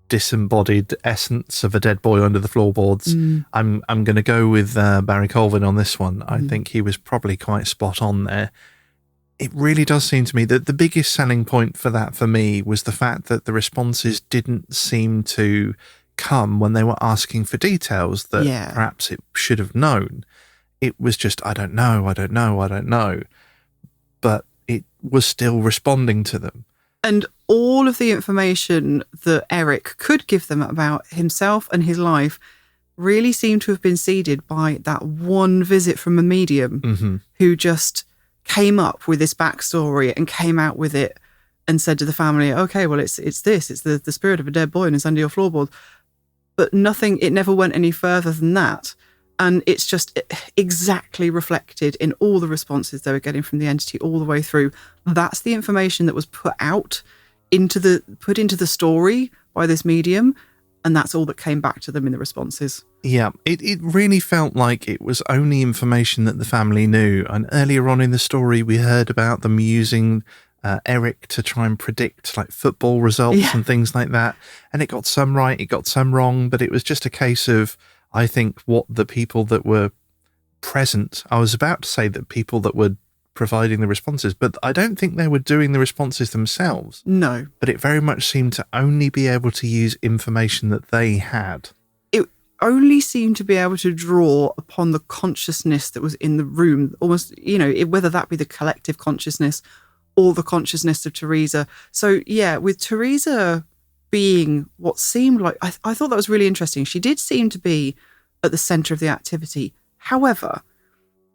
disembodied essence of a dead boy under the floorboards. I'm going to go with Barrie Colvin on this one. I think he was probably quite spot on there. It really does seem to me that the biggest selling point for that for me was the fact that the responses didn't seem to come when they were asking for details that perhaps it should have known. It was just, I don't know. But it was still responding to them. And all of the information that Eric could give them about himself and his life really seemed to have been seeded by that one visit from a medium who just came up with this backstory and came out with it and said to the family, okay, well, it's the spirit of a dead boy and it's under your floorboard. But nothing, it never went any further than that. And it's just exactly reflected in all the responses they were getting from the entity all the way through. That's the information that was put into the story by this medium. And that's all that came back to them in the responses. Yeah, it really felt like it was only information that the family knew. And earlier on in the story, we heard about them using Eric to try and predict like football results and things like that. And it got some right, it got some wrong, but it was just a case of, I think, what the people that were present, I was about to say that people that were providing the responses, but I don't think they were doing the responses themselves. No. But it very much seemed to only be able to use information that they had. It only seemed to be able to draw upon the consciousness that was in the room, almost, whether that be the collective consciousness or the consciousness of Teresa. So, yeah, with Teresa being what seemed like, I thought that was really interesting. She did seem to be at the centre of the activity. However,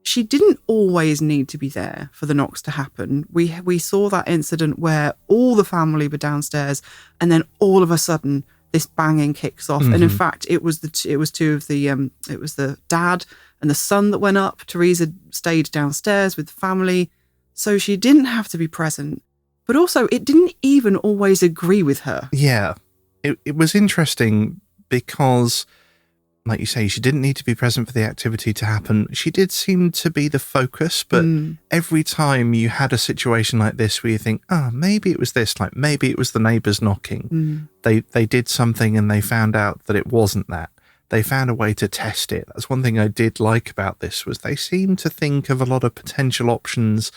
she didn't always need to be there for the knocks to happen. We saw that incident where all the family were downstairs, and then all of a sudden this banging kicks off. And in fact, it was the dad and the son that went up. Teresa stayed downstairs with the family, so she didn't have to be present. But also, it didn't even always agree with her. Yeah, it was interesting because, like you say, she didn't need to be present for the activity to happen. She did seem to be the focus, but every time you had a situation like this where you think, maybe it was this, like maybe it was the neighbours knocking. They did something and they found out that it wasn't that. They found a way to test it. That's one thing I did like about this, was they seemed to think of a lot of potential options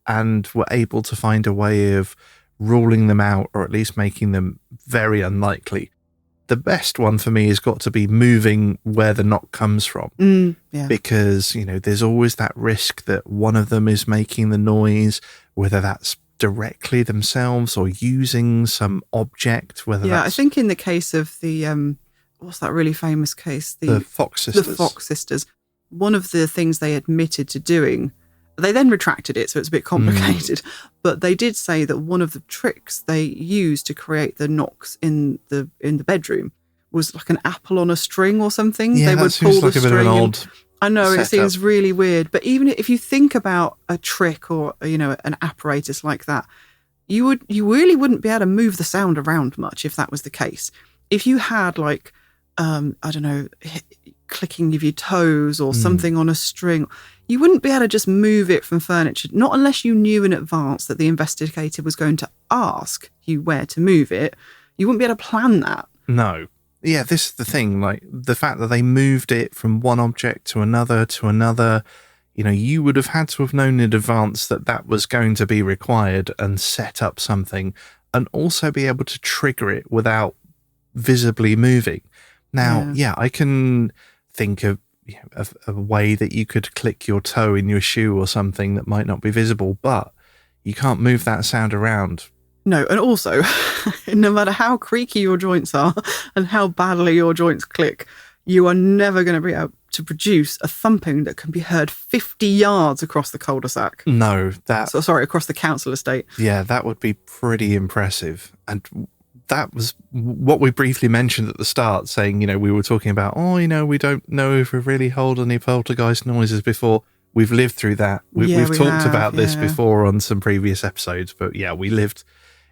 and were able to find a way of ruling them out, or at least making them very unlikely. The best one for me has got to be moving where the knock comes from. Because, there's always that risk that one of them is making the noise, whether that's directly themselves or using some object, I think in the case of the, what's that really famous case? The Fox Sisters. The Fox Sisters. One of the things they admitted to doing, they then retracted it, so it's a bit complicated. But they did say that one of the tricks they used to create the knocks in the bedroom was like an apple on a string or something. Yeah, they would pull the like a bit of an old I know it setup. seems really weird, but even if you think about a trick or, an apparatus like that, you really wouldn't be able to move the sound around much if that was the case. If you had like, I don't know, clicking of your toes or something on a string, you wouldn't be able to just move it from furniture, not unless you knew in advance that the investigator was going to ask you where to move it. You wouldn't be able to plan that. No. Yeah, this is the thing, like the fact that they moved it from one object to another, you would have had to have known in advance that that was going to be required and set up something and also be able to trigger it without visibly moving. Now, I can think of a way that you could click your toe in your shoe or something that might not be visible, but you can't move that sound around. No, and also, no matter how creaky your joints are and how badly your joints click, you are never going to be able to produce a thumping that can be heard 50 yards across the cul-de-sac. No, across the council estate. Yeah, that would be pretty impressive. And that was what we briefly mentioned at the start, saying, we were talking about, we don't know if we've really heard any poltergeist noises before. We've lived through that. We've talked about this before on some previous episodes, but we lived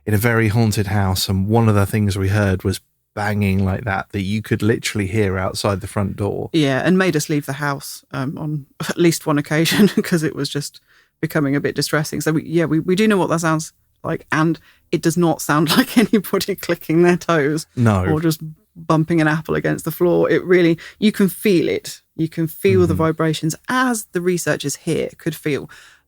in a very haunted house, and one of the things we heard was banging like that you could literally hear outside the front door. Yeah, and made us leave the house on at least one occasion because it was just becoming a bit distressing. So we do know what that sounds like, and it does not sound like anybody clicking their toes. No. Or just bumping an apple against the floor. It really, you can feel it. You can feel the vibrations as the researchers here could feel.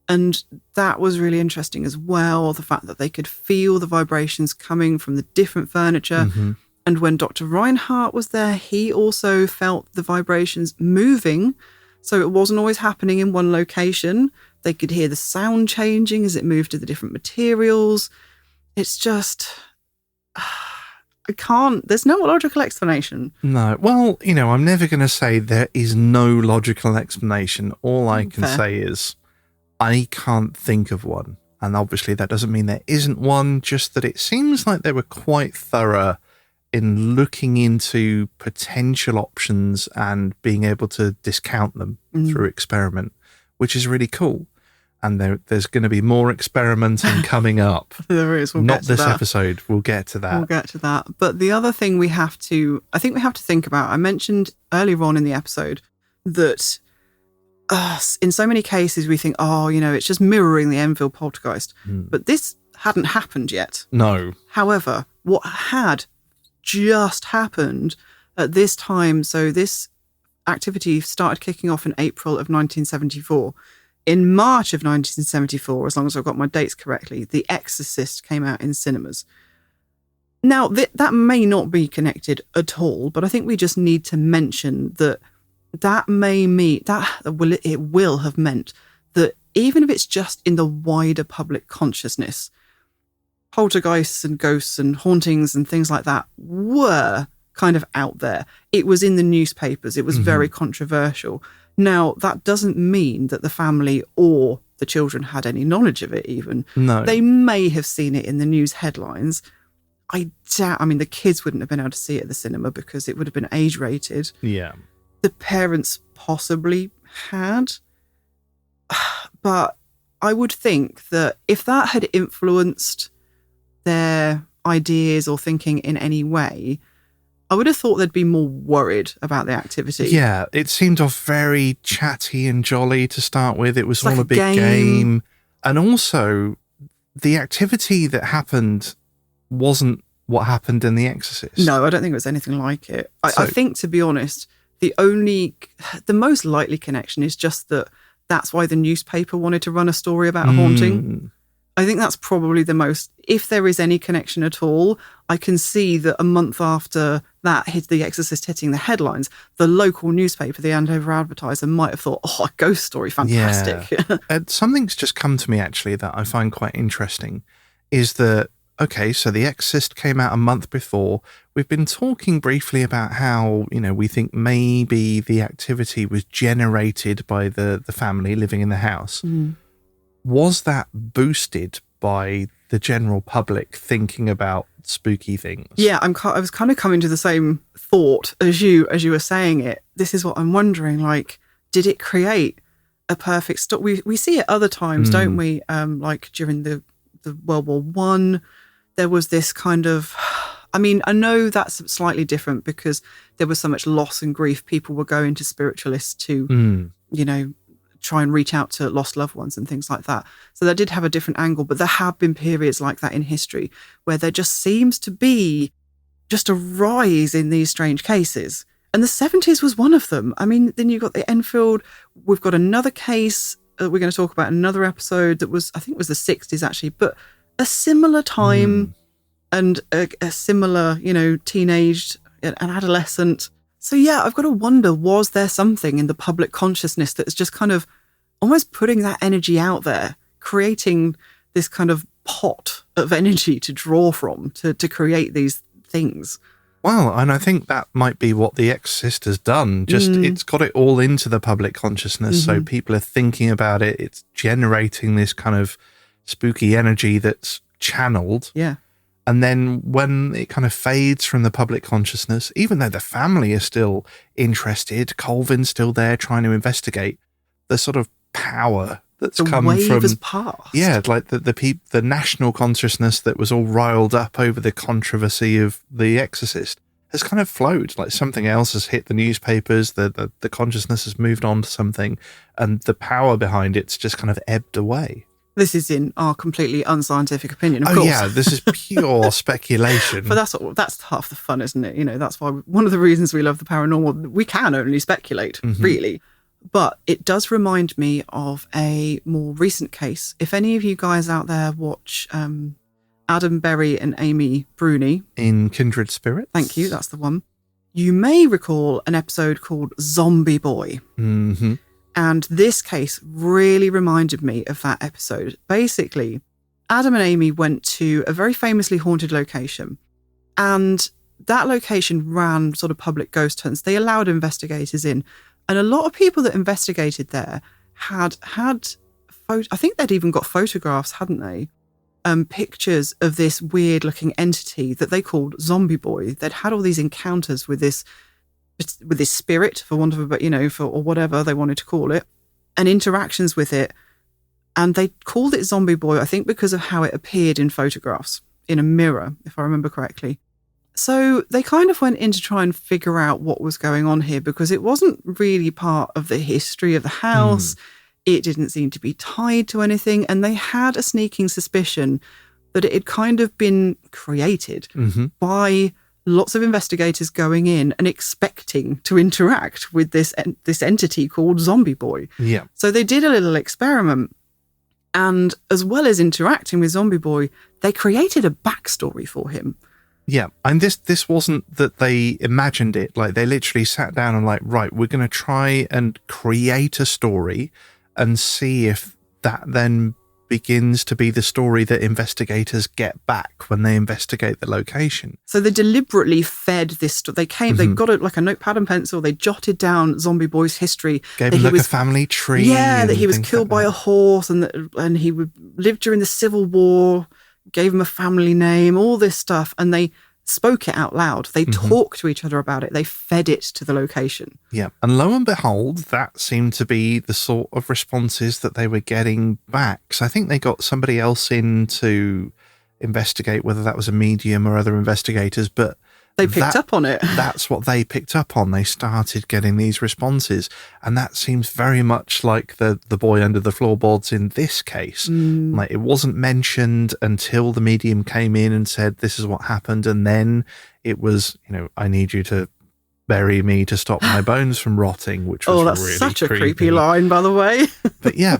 And that was really interesting as well, the fact that they could feel the vibrations coming from the different furniture. And when Dr. Reinhardt was there, he also felt the vibrations moving. So it wasn't always happening in one location. They could hear the sound changing as it moved to the different materials. It's just, there's no logical explanation. No. Well, I'm never going to say there is no logical explanation. All I can say is, I can't think of one. And obviously that doesn't mean there isn't one, just that it seems like they were quite thorough in looking into potential options and being able to discount them through experiment, which is really cool. And there's going to be more experimenting coming up. There is. Not this episode. We'll get to that. We'll get to that. But the other thing I think we have to think about, I mentioned earlier on in the episode that in so many cases we think, it's just mirroring the Enfield poltergeist. But this hadn't happened yet. No. However, what had just happened at this time, so this activity started kicking off in April of 1974. In March of 1974, as long as I've got my dates correctly, The Exorcist came out in cinemas. Now, that may not be connected at all, but I think we just need to mention that it will have meant that even if it's just in the wider public consciousness, poltergeists and ghosts and hauntings and things like that were kind of out there. It was in the newspapers. It was very controversial. Now, that doesn't mean that the family or the children had any knowledge of it even. No. They may have seen it in the news headlines. The kids wouldn't have been able to see it at the cinema because it would have been age-rated. Yeah. The parents possibly had. But I would think that if that had influenced their ideas or thinking in any way, I would have thought they'd be more worried about the activity. Yeah, it seemed off very chatty and jolly to start with. It was all a big game. And also, the activity that happened wasn't what happened in The Exorcist. No, I don't think it was anything like it. I think, to be honest, the most likely connection is just that's why the newspaper wanted to run a story about a haunting. I think that's probably the most, if there is any connection at all, I can see that a month after that hit The Exorcist hitting the headlines, the local newspaper, the Andover Advertiser, might have thought, a ghost story, fantastic. Yeah. Something's just come to me, actually, that I find quite interesting, is that, okay, so The Exorcist came out a month before. We've been talking briefly about how, we think maybe the activity was generated by the family living in the house. Was that boosted by the general public thinking about spooky things? Yeah, I was kind of coming to the same thought as you were saying it. This is what I'm wondering. Like, did it create a perfect story? We see it other times, don't we? Like during the World War One, there was this kind of, I mean, I know that's slightly different because there was so much loss and grief. People were going to spiritualists to, you know, try and reach out to lost loved ones and things like that. So that did have a different angle, but there have been periods like that in history where there just seems to be just a rise in these strange cases. And the 70s was one of them. I mean, then you've got the Enfield. We've got another case we're going to talk about in another episode that was, I think it was the 60s actually, but a similar time and a similar, you know, teenaged and adolescent. So yeah, I've got to wonder, was there something in the public consciousness that's just kind of almost putting that energy out there, creating this kind of pot of energy to draw from to create these things? Well, and I think that might be what The Exorcist has done. Just it's got it all into the public consciousness, so people are thinking about it. It's generating this kind of spooky energy that's channeled. Yeah. And then when it kind of fades from the public consciousness, even though the family is still interested, Colvin's still there trying to investigate, the sort of power that's come from, has passed. Yeah, like the national consciousness that was all riled up over the controversy of The Exorcist has kind of flowed. Like something else has hit the newspapers, the consciousness has moved on to something, and the power behind it's just kind of ebbed away. This is in our completely unscientific opinion, of course. Yeah, this is pure speculation. But that's half the fun, isn't it? You know, that's why one of the reasons we love the paranormal. We can only speculate, really. But it does remind me of a more recent case. If any of you guys out there watch Adam Berry and Amy Bruni. In Kindred Spirits. Thank you, that's the one. You may recall an episode called Zombie Boy. Mm-hmm. And this case really reminded me of that episode. Basically, Adam and Amy went to a very famously haunted location. And that location ran sort of public ghost hunts. They allowed investigators in. And a lot of people that investigated there had I think they'd even got photographs, hadn't they? Pictures of this weird looking entity that they called Zombie Boy. They'd had all these encounters with this spirit, for want of a, but you know, or whatever they wanted to call it, and interactions with it. And they called it Zombie Boy, I think, because of how it appeared in photographs in a mirror, if I remember correctly. So they kind of went in to try and figure out what was going on here, because it wasn't really part of the history of the house. It didn't seem to be tied to anything. And they had a sneaking suspicion that it had kind of been created by lots of investigators going in and expecting to interact with this entity called Zombie Boy. Yeah. So they did a little experiment. And as well as interacting with Zombie Boy, they created a backstory for him. Yeah, and this wasn't that they imagined it. Like, they literally sat down and like, right, we're going to try and create a story and see if that then begins to be the story that investigators get back when they investigate the location. So they deliberately fed this. They got it like a notepad and pencil. They jotted down Zombie Boy's history. Gave him like a family tree. Yeah, that he was killed by a horse and he lived during the Civil War. Gave him a family name, all this stuff, and they spoke it out loud. They talked to each other about it. They fed it to the location. Yeah, and lo and behold, that seemed to be the sort of responses that they were getting back. So I think they got somebody else in to investigate, whether that was a medium or other investigators, but they picked up on it. That's what they picked up on. They started getting these responses. And that seems very much like the boy under the floorboards in this case. Like, it wasn't mentioned until the medium came in and said, this is what happened. And then it was, you know, I need you to bury me to stop my bones from rotting, which was that's really such a creepy line, by the way. But yeah,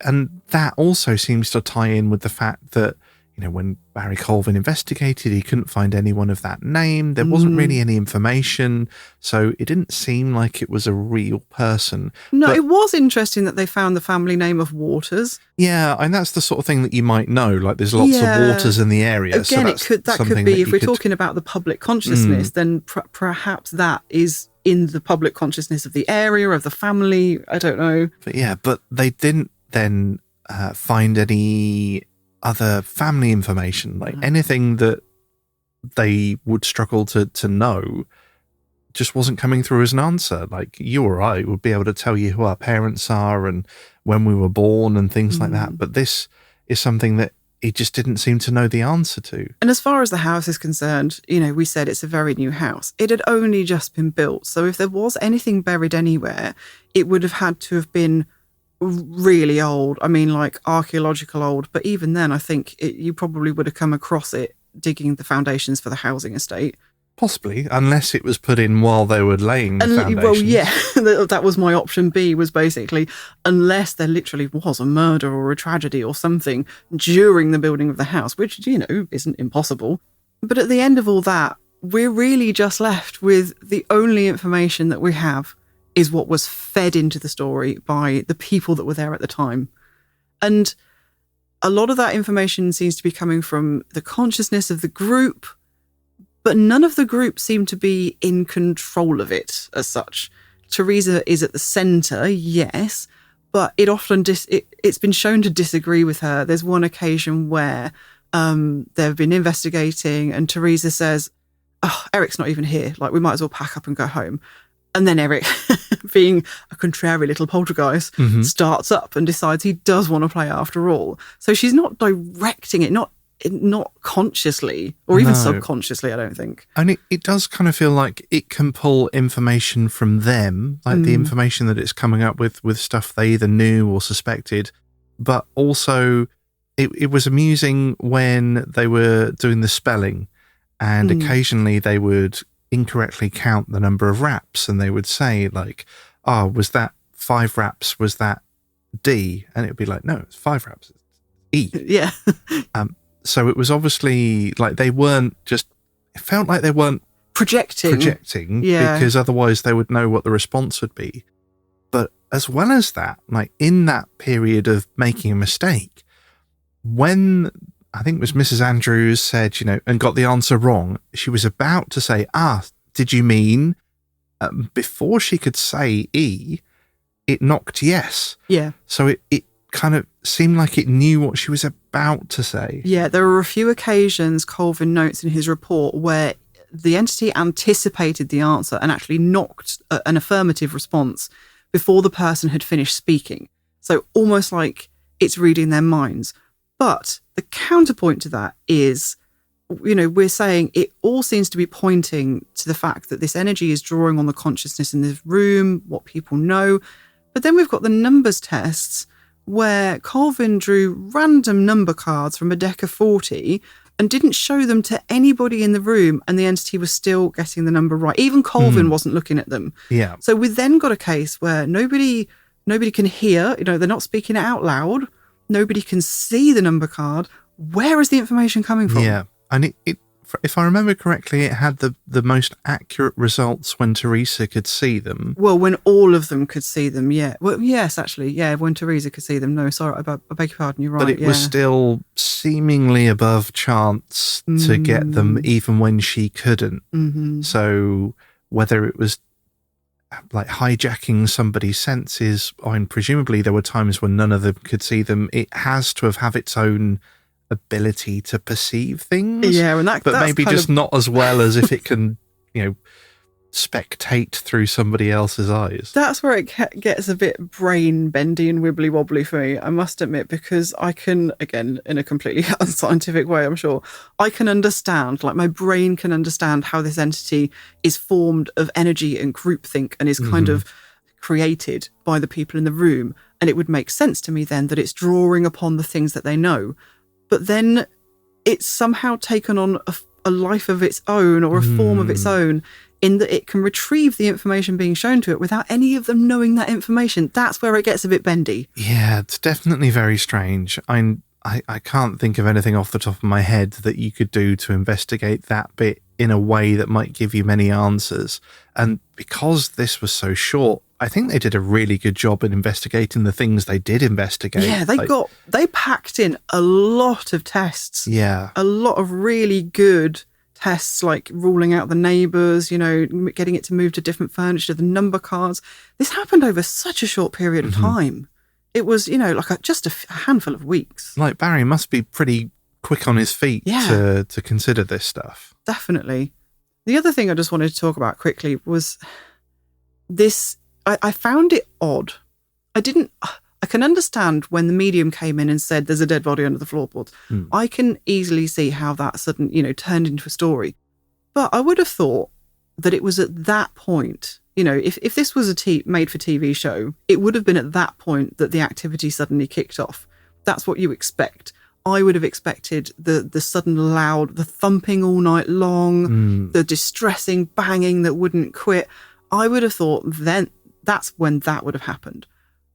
and that also seems to tie in with the fact that, you know, when Barrie Colvin investigated, he couldn't find anyone of that name. There wasn't really any information. So it didn't seem like it was a real person. No, but it was interesting that they found the family name of Waters. Yeah, and that's the sort of thing that you might know. Like, there's lots of Waters in the area. Again, that could be, if we're talking about the public consciousness, then perhaps that is in the public consciousness of the area, of the family. I don't know. But yeah, but they didn't then find any other family information, like anything that they would struggle to know. just wasn't coming through as an answer. Like, you or I would be able to tell you who our parents are and when we were born and things like that. But this is something that he just didn't seem to know the answer to. And as far as the house is concerned, you know, we said it's a very new house. It had only just been built. So if there was anything buried anywhere, it would have had to have been really old. I mean, like archaeological old. But even then, I think you probably would have come across it digging the foundations for the housing estate. Possibly, unless it was put in while they were laying the foundations. Well, yeah, that was my option B, was basically, unless there literally was a murder or a tragedy or something during the building of the house, which, you know, isn't impossible. But at the end of all that, we're really just left with the only information that we have is what was fed into the story by the people that were there at the time. And a lot of that information seems to be coming from the consciousness of the group, but none of the group seem to be in control of it as such. Teresa is at the centre, yes, but it often it's been shown to disagree with her. There's one occasion where they've been investigating and Teresa says, "Oh, Eric's not even here. Like, we might as well pack up and go home." And then Eric, being a contrary little poltergeist, starts up and decides he does want to play after all. So she's not directing it, not consciously or even subconsciously, I don't think. And it does kind of feel like it can pull information from them, like the information that it's coming up with stuff they either knew or suspected. But also it was amusing when they were doing the spelling and occasionally they would incorrectly count the number of raps and they would say like, "Oh, was that 5 raps? Was that D?" And it would be like, "No, it's 5 raps. It's E." Yeah. So it was obviously like they weren't just, it felt like they weren't projecting, because otherwise they would know what the response would be. But as well as that, like in that period of making a mistake, when I think it was Mrs. Andrews said, you know, and got the answer wrong, she was about to say, "Did you mean?" Before she could say E, it knocked yes. Yeah. So it kind of seemed like it knew what she was about to say. Yeah, there were a few occasions, Colvin notes in his report, where the entity anticipated the answer and actually knocked an affirmative response before the person had finished speaking. So almost like it's reading their minds. But the counterpoint to that is, you know, we're saying it all seems to be pointing to the fact that this energy is drawing on the consciousness in this room, what people know. But then we've got the numbers tests where Colvin drew random number cards from a deck of 40 and didn't show them to anybody in the room, and the entity was still getting the number right. Even Colvin wasn't looking at them. Yeah. So we then got a case where nobody can hear, you know, they're not speaking it out loud. Nobody can see the number card. Where is the information coming from? Yeah. And it if I remember correctly, it had the most accurate results when Teresa could see them. Well, when all of them could see them, yeah. Well, yes, actually, yeah, when Teresa could see them. No, sorry, I beg your pardon, you're right. But it was still seemingly above chance to get them even when she couldn't. Mm-hmm. So whether it was like hijacking somebody's senses, and presumably there were times when none of them could see them, it has to have its own ability to perceive things. Yeah, and that's maybe just not as well as if it can, you know, spectate through somebody else's eyes. That's where it gets a bit brain bendy and wibbly wobbly for me, I must admit, because I can, again, in a completely unscientific way, I'm sure, I can understand, like my brain can understand how this entity is formed of energy and groupthink and is kind of created by the people in the room. And it would make sense to me then that it's drawing upon the things that they know. But then it's somehow taken on a life of its own or a form of its own, in that it can retrieve the information being shown to it without any of them knowing that information. That's where it gets a bit bendy. Yeah, it's definitely very strange. I can't think of anything off the top of my head that you could do to investigate that bit in a way that might give you many answers. And because this was so short, I think they did a really good job in investigating the things they did investigate. Yeah, they packed in a lot of tests. Yeah. A lot of really good tests, like ruling out the neighbours, you know, getting it to move to different furniture, the number cards. This happened over such a short period of time. It was, you know, like just a handful of weeks. Like Barrie must be pretty quick on his feet to consider this stuff. Definitely. The other thing I just wanted to talk about quickly was this. I found it odd. I can understand when the medium came in and said there's a dead body under the floorboards. I can easily see how that turned into a story. But I would have thought that it was at that point, if this was a made-for-TV show, it would have been at that point that the activity suddenly kicked off. That's what you expect. I would have expected the sudden loud, the thumping all night long, the distressing banging that wouldn't quit. I would have thought then that's when that would have happened.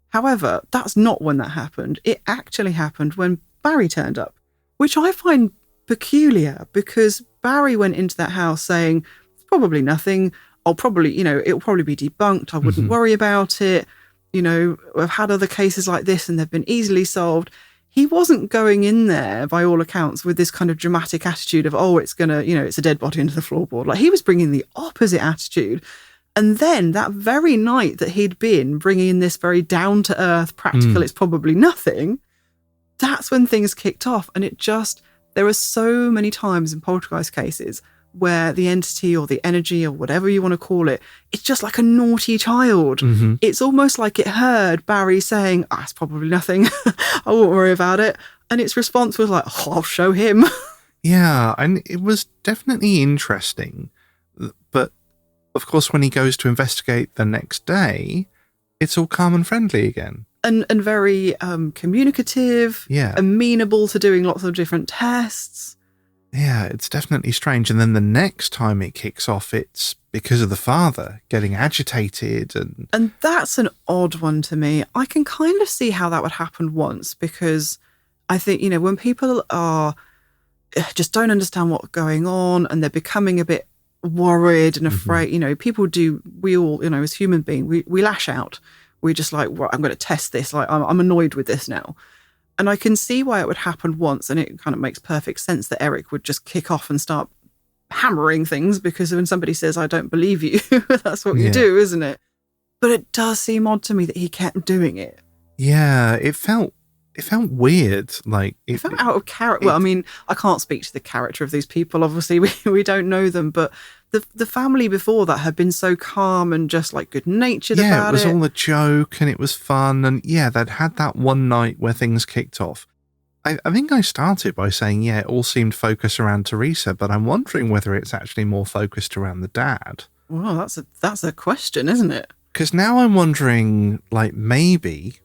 However, that's not when that happened. It actually happened when Barrie turned up, which I find peculiar because Barrie went into that house saying, it's probably nothing. It'll probably be debunked. I wouldn't worry about it. I've had other cases like this and they've been easily solved. He wasn't going in there, by all accounts, with this kind of dramatic attitude of, it's a dead body under the floorboard. Like, he was bringing the opposite attitude. And then that very night that he'd been bringing in this very down-to-earth, practical, it's probably nothing, that's when things kicked off. And there are so many times in poltergeist cases where the entity or the energy or whatever you want to call it, it's just like a naughty child. It's almost like it heard Barrie saying, it's probably nothing. I won't worry about it. And its response was like, I'll show him. Yeah, and it was definitely interesting. But, of course, when he goes to investigate the next day, it's all calm and friendly again. And very communicative, amenable to doing lots of different tests. Yeah, it's definitely strange. And then the next time it kicks off, it's because of the father getting agitated. And that's an odd one to me. I can kind of see how that would happen once, because I think, when people just don't understand what's going on and they're becoming a bit worried and afraid, we all, as human beings, we lash out. We're just like, well, I'm going to test this. Like, I'm annoyed with this now. And I can see why it would happen once, and it kind of makes perfect sense that Eric would just kick off and start hammering things, because when somebody says, I don't believe you, that's what you do, isn't it? But it does seem odd to me that he kept doing it. Yeah, it felt weird. Like it felt out of character. Well, I mean, I can't speak to the character of these people. Obviously, we don't know them, but the family before that had been so calm and just like good-natured about it. Yeah, it was all a joke and it was fun. And they'd had that one night where things kicked off. I think I started by saying, it all seemed focused around Teresa, but I'm wondering whether it's actually more focused around the dad. Well, that's a question, isn't it? Because now I'm wondering, like, maybe,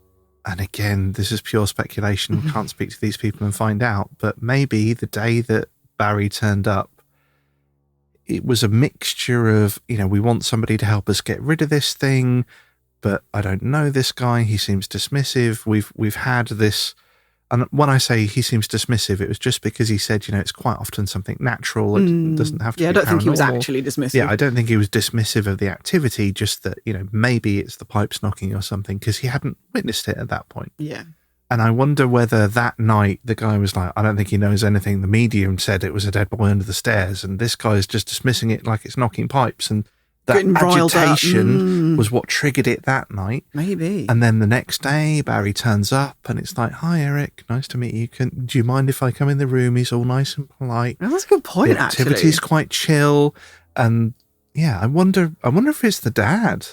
and again, this is pure speculation, we can't speak to these people and find out, but maybe the day that Barrie turned up, it was a mixture of, we want somebody to help us get rid of this thing, but I don't know this guy. He seems dismissive. We've had this, and when I say he seems dismissive, it was just because he said, it's quite often something natural. It doesn't have to be I don't think he was paranormal. actually dismissive. Yeah, I don't think he was dismissive of the activity, just that, maybe it's the pipes knocking or something, because he hadn't witnessed it at that point. Yeah. And I wonder whether that night the guy was like, I don't think he knows anything. The medium said it was a dead boy under the stairs, and this guy's just dismissing it like it's knocking pipes. And that agitation was what triggered it that night. Maybe. And then the next day, Barrie turns up and it's like, hi, Eric, nice to meet you. Do you mind if I come in the room? He's all nice and polite. Oh, that's a good point, the activity's quite chill. And I wonder if it's the dad.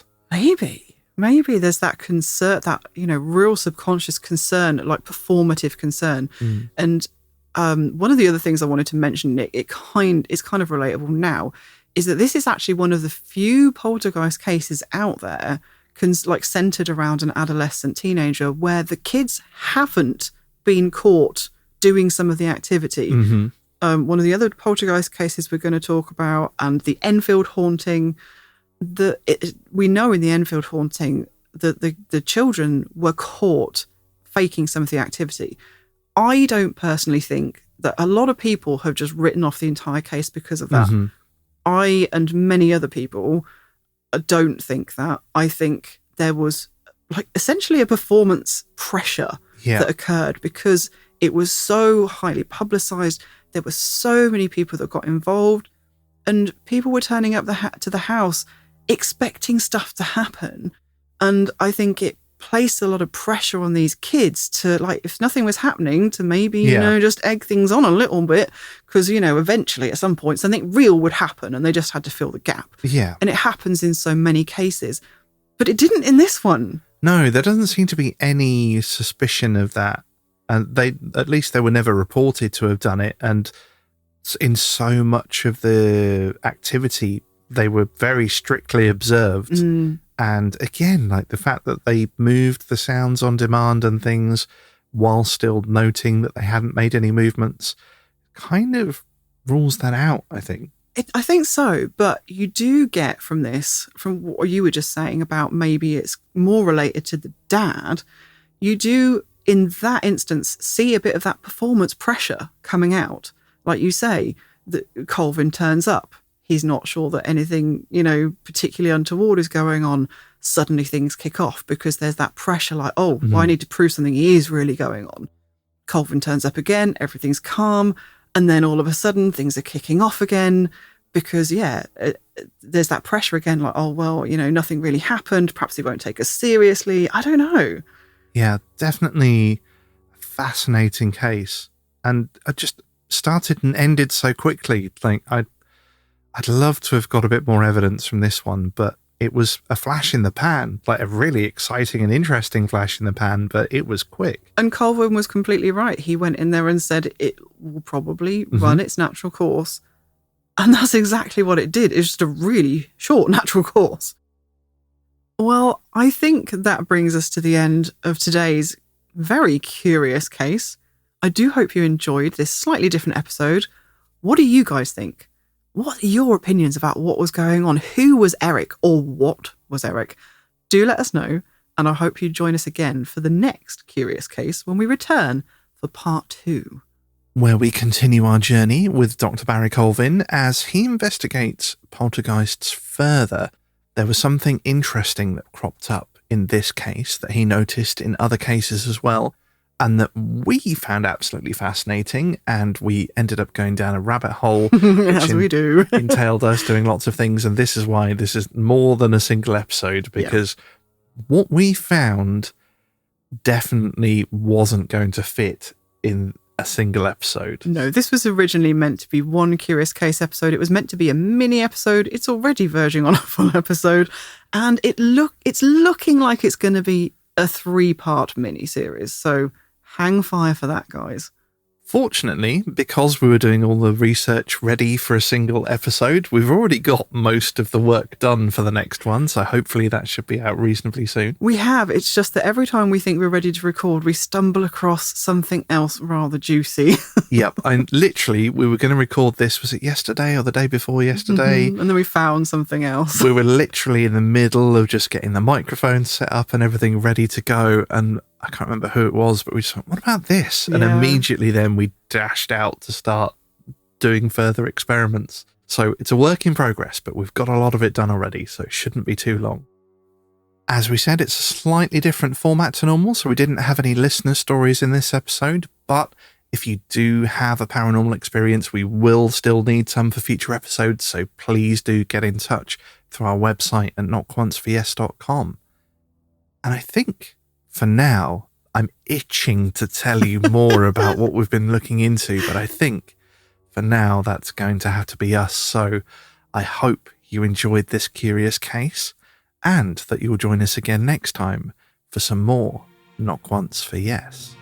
Maybe there's that concern, that, real subconscious concern, like performative concern. And one of the other things I wanted to mention, Nick, it's kind of relatable now, is that this is actually one of the few poltergeist cases out there, centered around an adolescent teenager, where the kids haven't been caught doing some of the activity. One of the other poltergeist cases we're going to talk about, and the Enfield haunting, we know in the Enfield haunting that the children were caught faking some of the activity. I don't personally think that a lot of people have just written off the entire case because of that. I and many other people don't think that. I think there was essentially a performance pressure that occurred because it was so highly publicized. There were so many people that got involved, and people were turning up to the house expecting stuff to happen. And I think placed a lot of pressure on these kids to, like, if nothing was happening, to maybe, Yeah. just egg things on a little bit, because, eventually at some point something real would happen and they just had to fill the gap. Yeah. And it happens in so many cases. But it didn't in this one. No, there doesn't seem to be any suspicion of that. And at least they were never reported to have done it. And in so much of the activity, they were very strictly observed. Mm. And again, like the fact that they moved the sounds on demand and things while still noting that they hadn't made any movements kind of rules that out, I think. I think so, but you do get from this, from what you were just saying about maybe it's more related to the dad, you do, in that instance, see a bit of that performance pressure coming out. Like you say, that Colvin turns up. He's not sure that anything, particularly untoward is going on. Suddenly things kick off because there's that pressure like, well, I need to prove something is really going on. Colvin turns up again, everything's calm. And then all of a sudden things are kicking off again because, there's that pressure again, like, nothing really happened. Perhaps they won't take us seriously. I don't know. Yeah, definitely a fascinating case. And I just started and ended so quickly. Like, I'd love to have got a bit more evidence from this one, but it was a flash in the pan, like a really exciting and interesting flash in the pan, but it was quick. And Colvin was completely right. He went in there and said it will probably run its natural course. And that's exactly what it did. It's just a really short natural course. Well, I think that brings us to the end of today's very curious case. I do hope you enjoyed this slightly different episode. What do you guys think? What are your opinions about what was going on? Who was Eric, or what was Eric? Do let us know, and I hope you join us again for the next curious case when we return for part 2. Where we continue our journey with Dr. Barrie Colvin as he investigates poltergeists further. There was something interesting that cropped up in this case that he noticed in other cases as well, and that we found absolutely fascinating, and we ended up going down a rabbit hole, As we do. entailed us doing lots of things, and this is why this is more than a single episode, because what we found definitely wasn't going to fit in a single episode. No, this was originally meant to be one curious case episode. It was meant to be a mini episode. It's already verging on a full episode, and it's looking like it's going to be a 3-part mini series. So hang fire for that, guys. Fortunately, because we were doing all the research ready for a single episode, we've already got most of the work done for the next one, so hopefully that should be out reasonably soon. We have. It's just that every time we think we're ready to record, we stumble across something else rather juicy. Yep, we were going to record this, was it yesterday or the day before yesterday? And then we found something else. We were literally in the middle of just getting the microphone set up and everything ready to go, and I can't remember who it was, but we just went, what about this? And immediately then we dashed out to start doing further experiments. So it's a work in progress, but we've got a lot of it done already, so it shouldn't be too long. As we said, it's a slightly different format to normal, so we didn't have any listener stories in this episode, but if you do have a paranormal experience, we will still need some for future episodes, so please do get in touch through our website at knockOnceForYes.com. And I think, for now, I'm itching to tell you more about what we've been looking into, but I think, for now, that's going to have to be us, so I hope you enjoyed this curious case, and that you'll join us again next time for some more Knock Once for Yes.